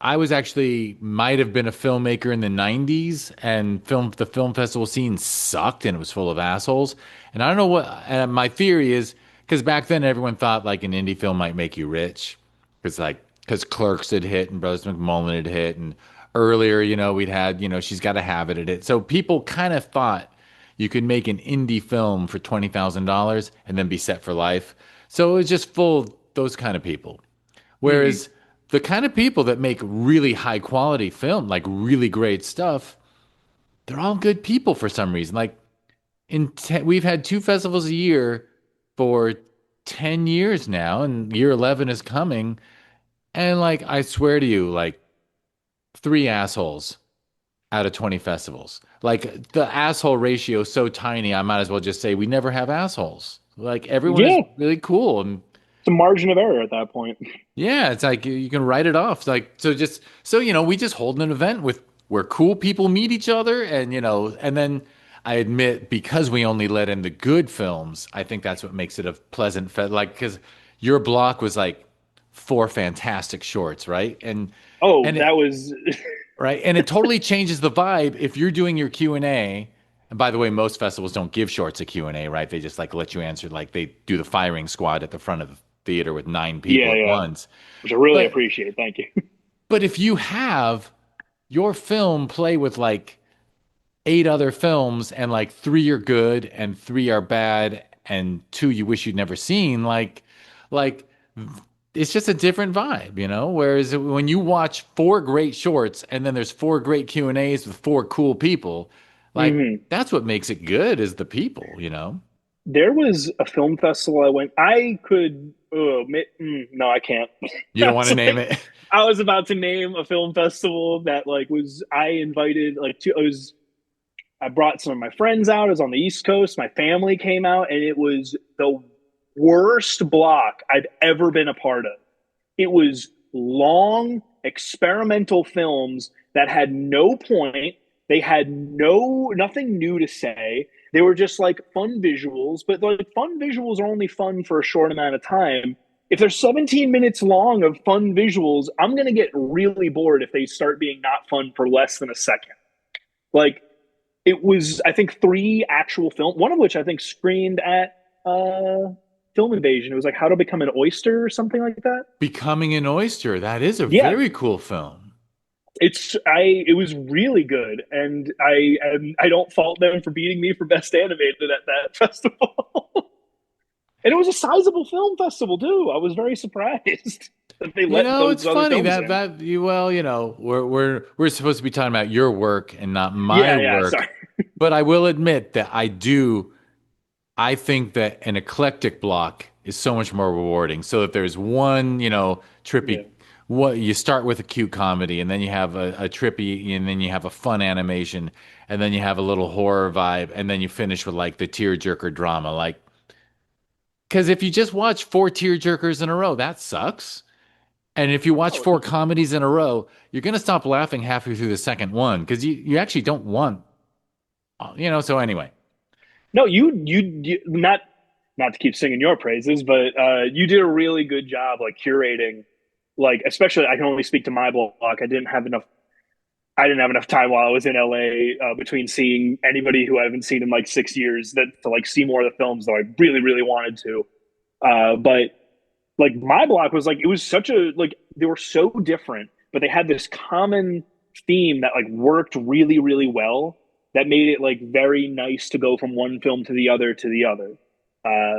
I was actually might have been a filmmaker in the 90s, and the film festival scene sucked and it was full of assholes. And I don't know what, and my theory is because back then everyone thought like an indie film might make you rich because Clerks had hit and Brothers McMullen had hit, and earlier, we'd had, She's Gotta Have It had hit. So people kind of thought you could make an indie film for $20,000 and then be set for life. So it was just full of those kind of people. Hmm. Whereas the kind of people that make really high quality film, like really great stuff, they're all good people for some reason. Like we've had 2 festivals a year for 10 years now, and year 11 is coming. And like, I swear to you, like 3 assholes out of 20 festivals. Like the asshole ratio is so tiny, I might as well just say we never have assholes. Like everyone is Yeah, really cool and it's a margin of error at that point. yeah, it's like you can write it off. It's like so we just hold an event with where cool people meet each other and and then I admit because we only let in the good films, I think that's what makes it a pleasant like cuz your block was like 4 fantastic shorts, right? Oh, And that it was right? And it totally changes the vibe if you're doing your Q&A. And by the way, most festivals don't give shorts a Q&A, right? They just like let you answer like they do the firing squad at the front of the theater with 9 people yeah, at yeah, once. which I really But appreciate. Thank you. but if you have your film play with like 8 other films and like 3 are good and 3 are bad and 2 you wish you'd never seen, like it's just a different vibe, you know? Whereas when you watch 4 great shorts and then there's 4 great Q&As with 4 cool people, like Hmm. that's what makes it good is the people, you know? There was a film festival I went. I could. no, I can't. You don't want That's to name like it? I was about to name a film festival that like was I invited like to it was I brought some of my friends out. It was on the East Coast. My family came out, and it was the worst block I've ever been a part of. It was long experimental films that had no point. They had nothing new to say. They were just like fun visuals, but like fun visuals are only fun for a short amount of time. If they're 17 minutes long of fun visuals, I'm going to get really bored if they start being not fun for less than a second. Like it was, I think, three actual film, one of which I think screened at Film Invasion. It was like How to Become an Oyster or something like that. Becoming an Oyster. That is a Yeah, very cool film. it was really good, and I don't fault them for beating me for best animated at that festival. And it was a sizable film festival too. I was very surprised that they You let know, it's those other funny films that in. we're supposed to be talking about your work and not my Yeah, yeah. work, Sorry. but I will admit that I think that an eclectic block is so much more rewarding. So if there's one, Yeah. trippy, what you start with a cute comedy, and then you have a trippy, and then you have a fun animation, and then you have a little horror vibe, and then you finish with like the tearjerker drama. Like, because if you just watch four tearjerkers in a row, that sucks. And if you watch Oh, four comedies in a row, you're gonna stop laughing halfway through the second one because you actually don't want, So anyway, no, you not to keep singing your praises, but you did a really good job like curating, like especially I can only speak to my block. I didn't have enough time while I was in LA between seeing anybody who I haven't seen in like 6 years that to like see more of the films though I really really wanted to. But like my block was like it was such a like they were so different, but they had this common theme that like worked really really well. That made it like very nice to go from one film to the other to the other.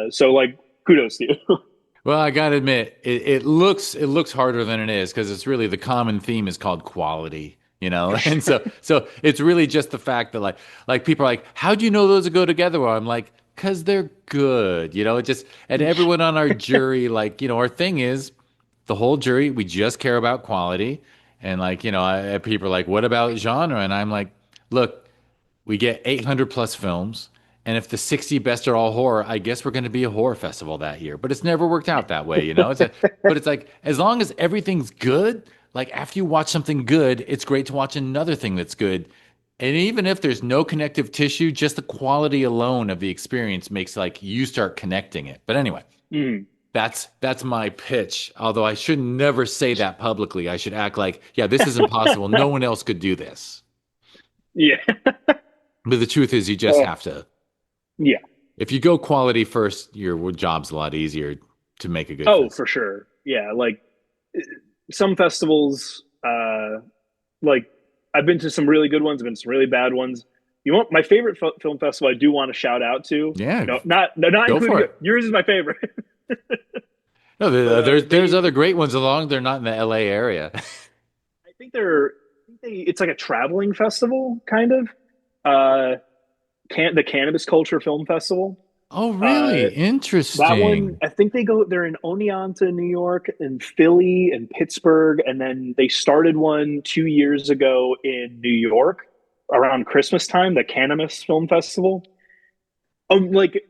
So like kudos to you. well, I gotta admit, it looks harder than it is because it's really the common theme is called quality, For and sure. so it's really just the fact that like people are like, how do you know those go together? Well, I'm like, because they're good, It just and everyone on our jury, like our thing is the whole jury, we just care about quality, and like people are like, what about genre? And I'm like, look, we get 800 plus films. And if the 60 best are all horror, I guess we're going to be a horror festival that year. But it's never worked out that way. But it's like, as long as everything's good, like after you watch something good, it's great to watch another thing that's good. And even if there's no connective tissue, just the quality alone of the experience makes like you start connecting it. But anyway, Mm, that's my pitch. Although I should never say that publicly. I should act like, yeah, this is impossible. No one else could do this. yeah. But the truth is, you just Uh, have to. yeah. If you go quality first, your job's a lot easier to make a good Oh, fest. for sure. Yeah. Like some festivals, like I've been to some really good ones, I've been to some really bad ones. You want my favorite film festival? I do want to shout out to. Yeah, Not go including for you. it. Yours is my favorite, No, but there's other great ones along. They're not in the LA area. I think it's like a traveling festival kind of. Uh, the Cannabis Culture Film Festival. Oh, Uh, really? that one, Interesting. I think they're in Oneonta, New York, and Philly and Pittsburgh, and then they started one 2 years ago in New York around Christmas time, the Cannabis Film Festival. Like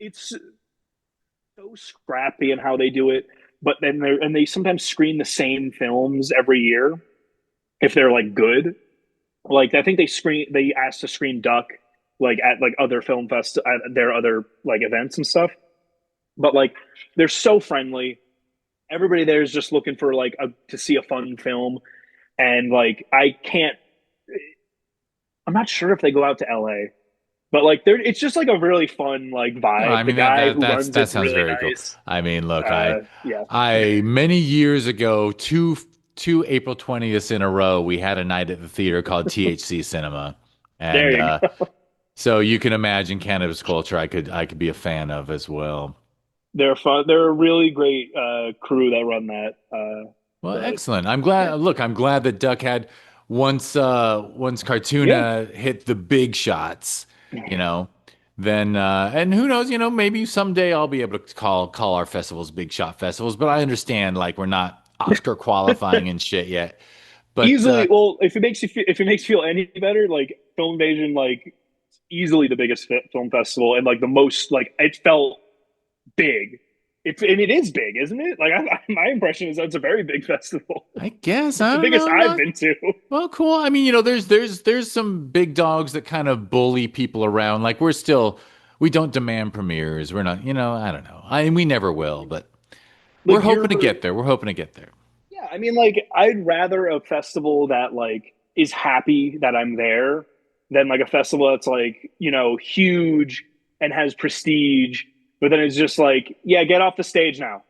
it's so scrappy in how they do it, but then they sometimes screen the same films every year if they're like good. Like I think they asked to screen Duck like at like other film fest at their other like events and stuff. But like they're so friendly. Everybody there is just looking for like to see a fun film, and like I can't. I'm not sure if they go out to LA, but like it's just like a really fun like No, I vibe. The mean guy who runs that it's sounds really very cool. nice. I mean, look, Yeah, I many years ago, two April 20th in a row, we had a night at the theater called THC Cinema, there and you go. so you can imagine cannabis culture. I could be a fan of as well. They're fun. They're a really great crew that run that. Well, But excellent. I'm yeah, glad. Look, I'm glad that Duck had once yeah, Cartuna hit the big shots, you know. then and who knows, maybe someday I'll be able to call our festivals big shot festivals, but I understand like we're not Oscar qualifying and shit yet. But Easily, well, if it makes you feel any better, like Film Invasion, like easily the biggest film festival and like the most like it felt big. And it is big, isn't it? Like my impression is that it's a very big festival. I guess It's I the don't biggest know. I've Not been to. well, cool. I mean, there's some big dogs that kind of bully people around. Like we don't demand premieres. We're not, I don't know. We never will, but we're Like hoping you're to get there. We're hoping to get there. Yeah, I mean, like I'd rather a festival that like is happy that I'm there than like a festival that's like, huge and has prestige, but then it's just like, yeah, get off the stage now.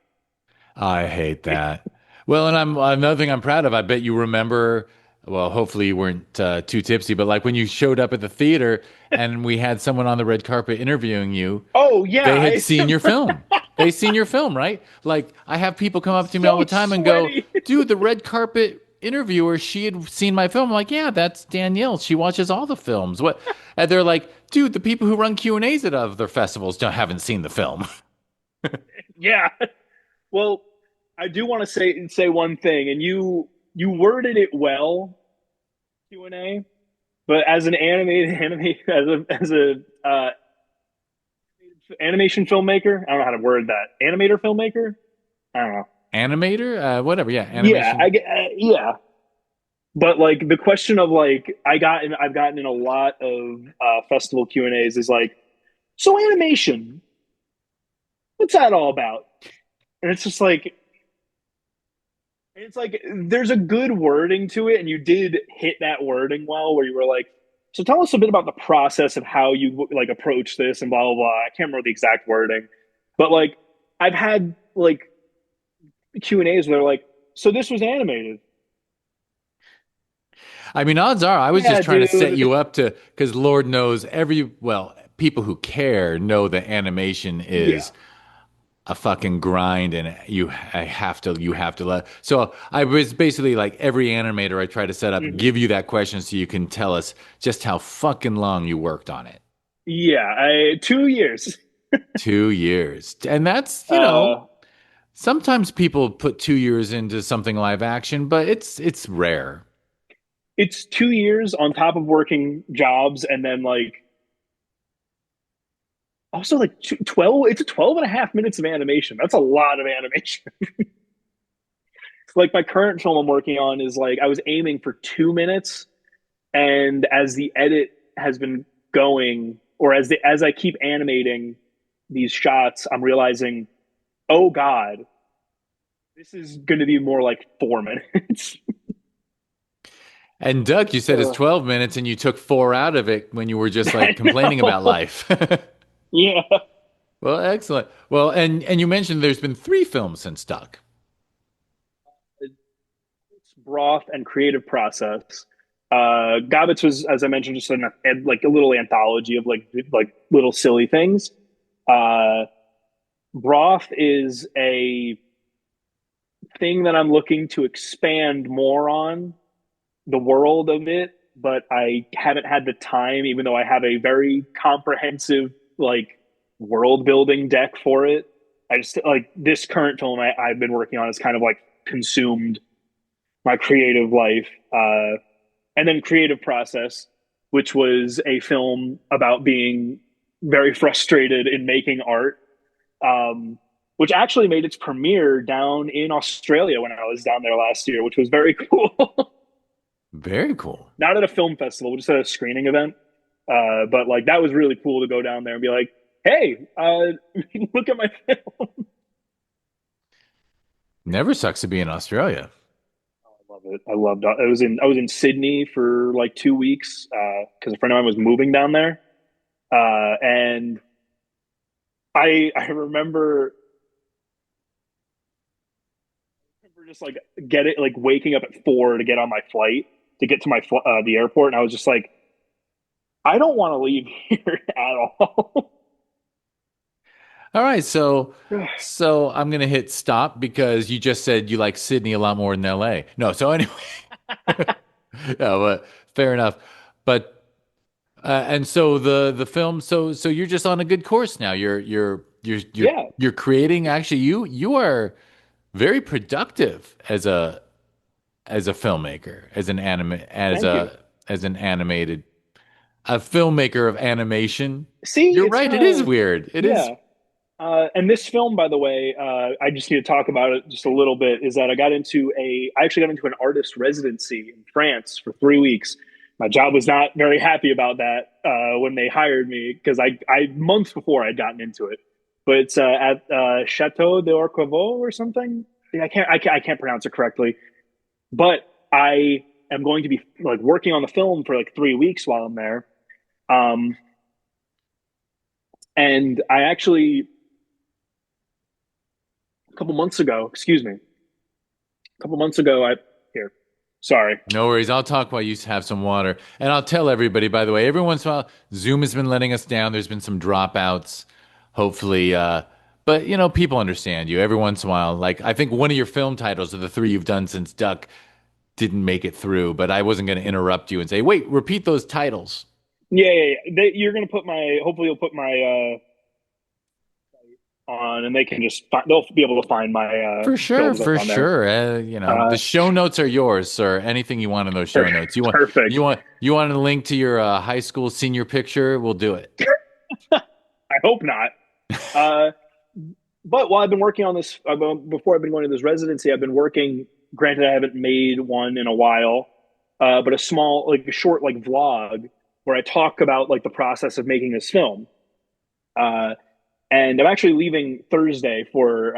I hate that. Well, and I'm another thing I'm proud of. I bet you remember. Well, hopefully you weren't too tipsy, but like when you showed up at the theater and we had someone on the red carpet interviewing you, Oh yeah, they had seen your film. They seen your film, right? Like I have people come up to me all so the time and go, sweaty. "Dude, the red carpet interviewer, she had seen my film." I'm like, "Yeah, that's Danielle. She watches all the films." What? And they're like, "Dude, the people who run Q&As at other festivals haven't seen the film." Yeah. Well, I do want to say one thing, and you worded it well, Q&A, but as an as a animation filmmaker, I don't know how to word that. Animator filmmaker? I don't know. Animator, whatever. Yeah, Yeah, animation. yeah. But like the question of like I've gotten in a lot of festival Q&As is like, so animation, what's that all about? And it's like there's a good wording to it, and you did hit that wording well, where you were like, so tell us a bit about the process of how you like approach this and blah blah blah. I can't remember the exact wording, but like I've had like Q&As where they're like, so this was animated. I mean, odds are I was Yeah, just trying to set dude. you up to, because Lord knows well, people who care know that animation Yeah. is a fucking grind and you have to let. So I was basically like every animator I try to set up, Mhm. give you that question so you can tell us just how fucking long you worked on it. Yeah, 2 years. 2 years. And that's, Uh, sometimes people put 2 years into something live action, but it's rare. it's 2 years on top of working jobs, and then like also like 12. It's a 12 and a half minutes of animation. That's a lot of animation. Like my current film I'm working on is like I was aiming for 2 minutes, and as the edit has been going, or as I keep animating these shots, I'm realizing, oh God, this is going to be more like 4 minutes. And Doug, you said it's 12 minutes and you took four out of it when you were just like I complaining about know. life. Yeah. Well, excellent. Well, and you mentioned there's been three films since Doug. Broth and creative process. Gobbets was, as I mentioned, just like a little anthology of like little silly things. Uh, Broth is a thing that I'm looking to expand more on the world of it, but I haven't had the time, even though I have a very comprehensive like world building deck for it. I just like this current film I've been working on is kind of like consumed my creative life. And then creative process, which was a film about being very frustrated in making art, um, which actually made its premiere down in Australia when I was down there last year, which was very cool. Very cool. Not at a film festival, just at a screening event. But like that was really cool to go down there and be like, "Hey, look at my film." Never sucks to be in Australia. I love it. I loved. I was in Sydney for like 2 weeks because a friend of mine was moving down there, and I remember just like waking up at 4 to get on my flight to get to the airport, and I was just like, I don't want to leave here at all. All right, so I'm gonna hit stop because you just said you like Sydney a lot more than LA. No, so anyway, yeah, but fair enough. But And so the film, so you're just on a good course now. Yeah, You're creating. Actually, you are very productive as a filmmaker, thank you. as an animated a filmmaker of animation. See, You're it's right. kind It is of weird. It is. yeah. And this film, by the way, I just need to talk about it just a little bit. Is that I actually got into an artist residency in France for 3 weeks. My job was not very happy about that when they hired me because months before I'd gotten into it. But it's at Chateau de Orquevaux or something. I can't pronounce it correctly. But I am going to be like working on the film for like 3 weeks while I'm there. Um, and I actually a couple months ago, excuse me, a couple months ago, I here. Sorry. No worries. I'll talk while you have some water. And I'll tell everybody, by the way, every once in a while, Zoom has been letting us down. There's been some dropouts, hopefully. But, people understand you every once in a while. Like, I think one of your film titles of the three you've done since Duck didn't make it through, but I wasn't going to interrupt you and say, wait, repeat those titles. Yeah. You're gonna put my. Hopefully, you'll put my on, and they'll be able to find my For sure, films for on there. sure. The Uh, show notes are yours, sir. Anything you want in those show notes. Perfect. You want a link to your high school senior picture? We'll do it. I hope not. Uh, but while I've been working on this, before I've been going to this residency, I've been working. Granted, I haven't made one in a while, but a short, like vlog where I talk about like the process of making this film. Uh, and I'm actually leaving Thursday for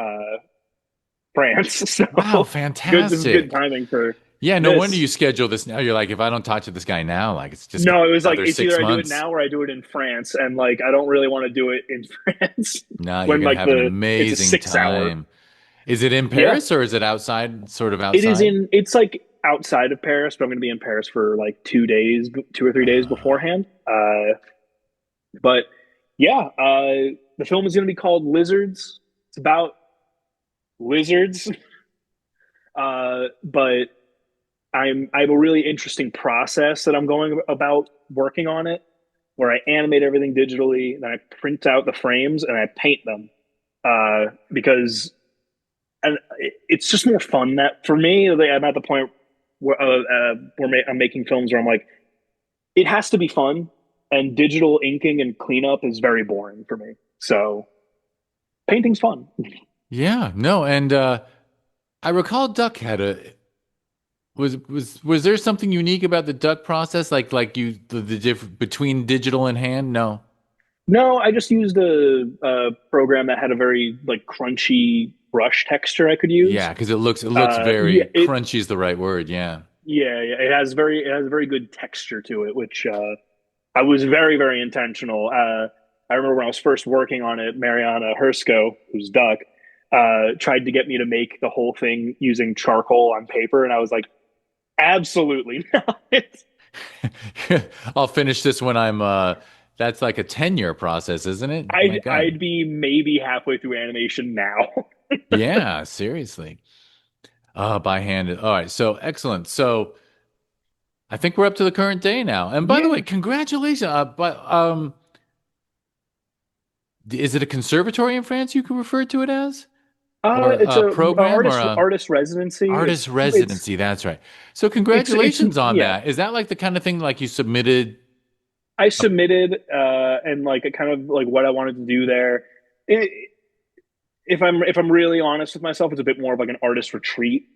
France, so Wow, good. This is good fantastic. timing for Yeah, no wonder this. you schedule this now. You're like, if I don't talk to this guy now, like it's just gonna No, it be was like another it's six either I do it months. now or I do it in France, and like I don't really want to do it in France No, you're when gonna like have an the it's a amazing 6 hour. time. Is it in Yeah, Paris or is it outside, sort of it is outside? in. It's like outside of Paris, but I'm going to be in Paris for like 2 days, 2 or 3 days Uh, beforehand. But yeah, the film is going to be called Lizards. It's about lizards, but I have a really interesting process that I'm going about working on it, where I animate everything digitally, then I print out the frames and I paint them. Because and it's just more fun that for me. I'm at the point where I'm making films where I'm like, it has to be fun, and digital inking and cleanup is very boring for me. So painting's fun. yeah, no, and I recall Duck had a was there something unique about the Duck process, like the diff between digital and hand? No. No, I just used a program that had a very like crunchy brush texture I could use. Yeah, because it looks Yeah, very crunchy is the right word. Yeah. yeah, it has a very good texture to it, which I was very intentional. I remember when I was first working on it, Marianna Hersko, who's Duck, tried to get me to make the whole thing using charcoal on paper, and I was like, absolutely not. I'll finish this when I'm that's like a 10-year process, isn't it? My I'd God. be maybe halfway through animation now. Yeah, seriously. By hand. All right, so excellent. So I think we're up to the current day now. And by the way, Yeah. congratulations. But is it a conservatory in France you can refer to it as? Or It's a a program or a artist residency. artist It's residency? That's right. So it's congratulations on yeah. that. Is that like the kind of thing like you submitted? I submitted and like a kind of like what I wanted to do there. It, if I'm really honest with myself, it's a bit more of like an artist retreat,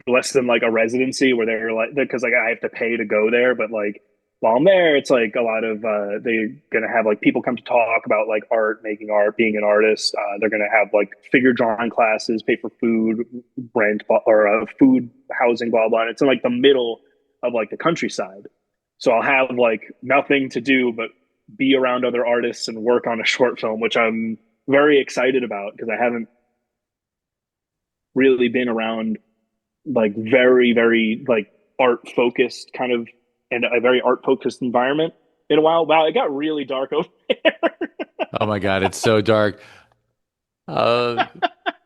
less than like a residency where they're like because like I have to pay to go there, but like while I'm there, it's like a lot of they're gonna have like people come to talk about like art, making art, being an artist. They're gonna have like figure drawing classes, pay for food, rent, or food, housing, blah blah. And it's in like the middle of like the countryside, so I'll have like nothing to do but be around other artists and work on a short film, which I'm very excited about because I haven't really been around like very like art focused kind of and a very art focused environment in a while. Wow, it got really dark over there. Oh my God, it's so dark. Uh,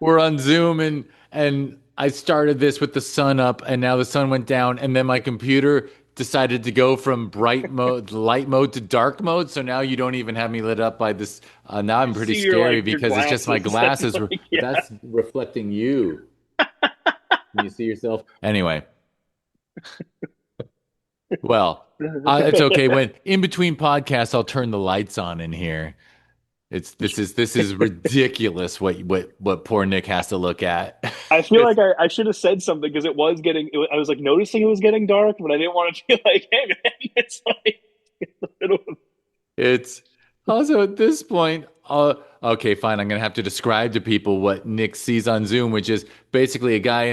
we're on Zoom and I started this with the sun up and now the sun went down and then my computer decided to go from bright mode, light mode to dark mode. So now you don't even have me lit up by this. Now I'm You pretty see your scary like your because it's just my glasses and glasses, like but yeah. that's reflecting you. Can you see yourself? Anyway, well, it's okay. When in between podcasts, I'll turn the lights on in here. This is ridiculous what poor Nick has to look at. I feel It's like I should have said something because I was like noticing it was getting dark, but I didn't want to be like, hey man, it's like a little. it's also at this point, okay, fine. I'm gonna have to describe to people what Nick sees on Zoom, which is basically a guy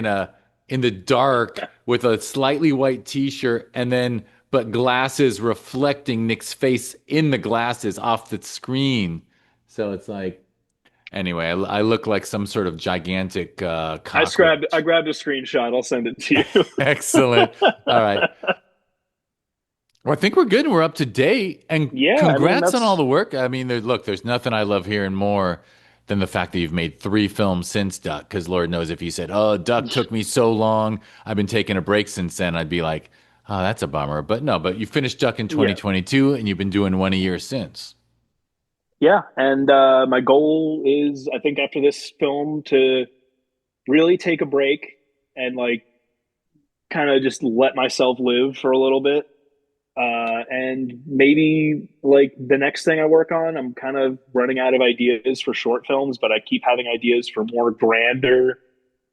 in the dark with a slightly white t-shirt and then but glasses reflecting Nick's face in the glasses off the screen. So it's like anyway, I look like some sort of gigantic I cockroach. grabbed a screenshot. I'll send it to you. Excellent. All right. Well, I think we're good and we're up to date. And Yeah, I mean congrats on all that's the work. I mean, look, there's nothing I love hearing more than the fact that you've made 3 films since Duck. Because Lord knows if you said, "Oh, Duck took me so long, I've been taking a break since then," I'd be like, "Oh, that's a bummer." But no, but you finished Duck in yeah. 2022, and you've been doing one a year since. Yeah, and my goal is, I think, after this film to really take a break and like kind of just let myself live for a little bit. And maybe like the next thing I work on, I'm kind of running out of ideas for short films, but I keep having ideas for more grander,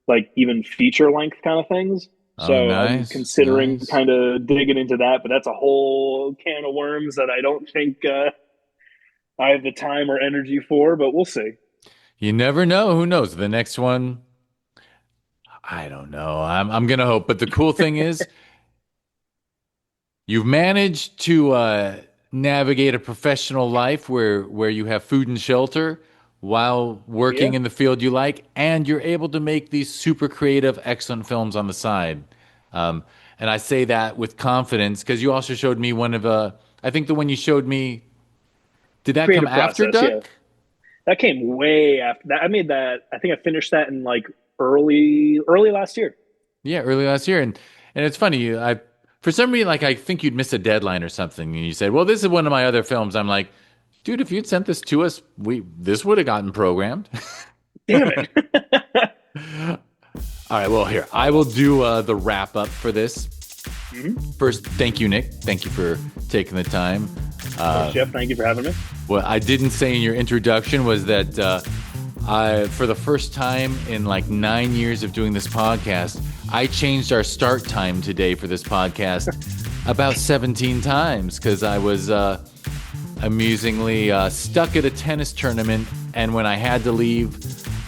like even feature length kind of things. Oh, So I'm nice, considering nice. kind of digging into that, but that's a whole can of worms that I don't think I have the time or energy for, but we'll see. You never know. Who knows? The next one, I don't know. I'm gonna hope. But the cool thing is, you've managed to navigate a professional life where you have food and shelter while working Yeah, in the field you like, and you're able to make these super creative, excellent films on the side. Um, and I say that with confidence because you also showed me one of I think the one you showed me, did that come creative after process. Yeah, Duck? that came way after that. I made that. I think I finished that in like early last year. Yeah, early last year, and it's funny. I for some reason like I think you'd miss a deadline or something, and you said, "Well, this is one of my other films." I'm like, "Dude, if you'd sent this to us, we this would have gotten programmed." Damn it! All right, well, here I will do the wrap up for this. Mhm. First, thank you, Nick. Thank you for taking the time. Of course, Jeff. Thank you for having me. What I didn't say in your introduction was that for the first time in like 9 years of doing this podcast, I changed our start time today for this podcast about 17 times because I was amusingly stuck at a tennis tournament. And when I had to leave,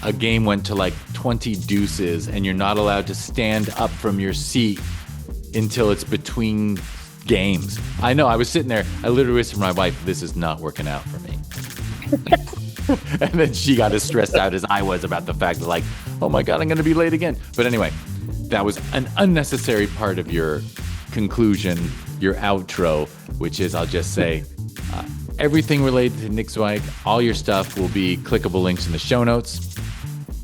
a game went to like 20 deuces, and you're not allowed to stand up from your seat until it's between games. I know, I was sitting there, I literally whispered to my wife, "This is not working out for me." And then she got as stressed out as I was about the fact that, like, oh my God, I'm going to be late again. But anyway, that was an unnecessary part of your conclusion, your outro, which is, I'll just say, everything related to Nick Zweig, all your stuff will be clickable links in the show notes.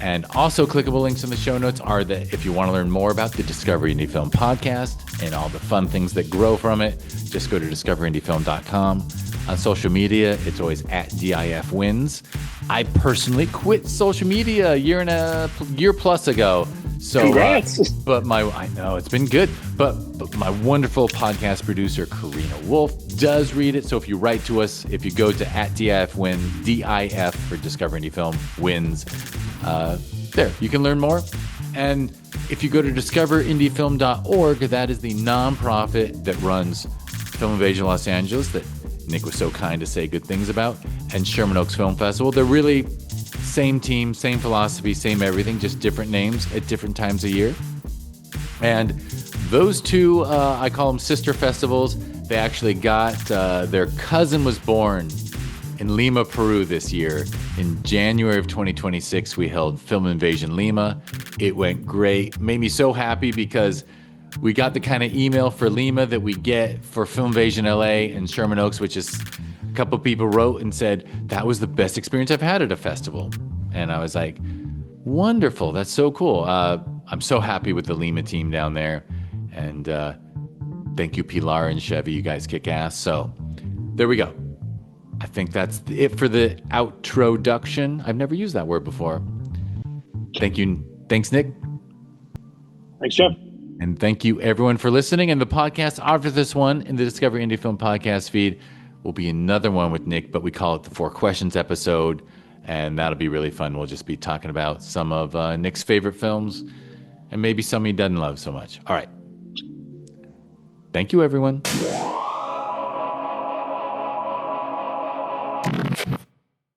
And also clickable links in the show notes are that if you want to learn more about the Discover Indie Film podcast and all the fun things that grow from it, just go to discoverindiefilm.com. On social media, it's always at DIFwins. I personally quit social media a year plus ago. So, Congrats. I know it's been good, but my wonderful podcast producer, Karina Wolf, does read it. So if you write to us, if you go to at DIFwins, DIF for Discover Indie Film wins, there, you can learn more. And if you go to discoverindiefilm.org, that is the nonprofit that runs Film Invasion Los Angeles that Nick was so kind to say good things about, and Sherman Oaks Film Festival. They're really same team, same philosophy, same everything, just different names at different times a year. And those two, I call them sister festivals. They actually got, their cousin was born in Lima, Peru this year. In January of 2026, we held Film Invasion Lima. It went great. Made me so happy because we got the kind of email for Lima that we get for Film Invasion LA and Sherman Oaks, which is a couple people wrote and said, that was the best experience I've had at a festival. And I was like, wonderful. That's so cool. I'm so happy with the Lima team down there. And Thank you, Pilar and Chevy. You guys kick ass. So there we go. I think that's it for the outroduction. I've never used that word before. Thank you. Thanks, Nick. Thanks, Jeff. And thank you, everyone, for listening. And the podcast after this one in the Discovery Indie Film podcast feed will be another one with Nick, but we call it the 4 Questions episode. And that'll be really fun. We'll just be talking about some of Nick's favorite films and maybe some he doesn't love so much. All right. Thank you, everyone.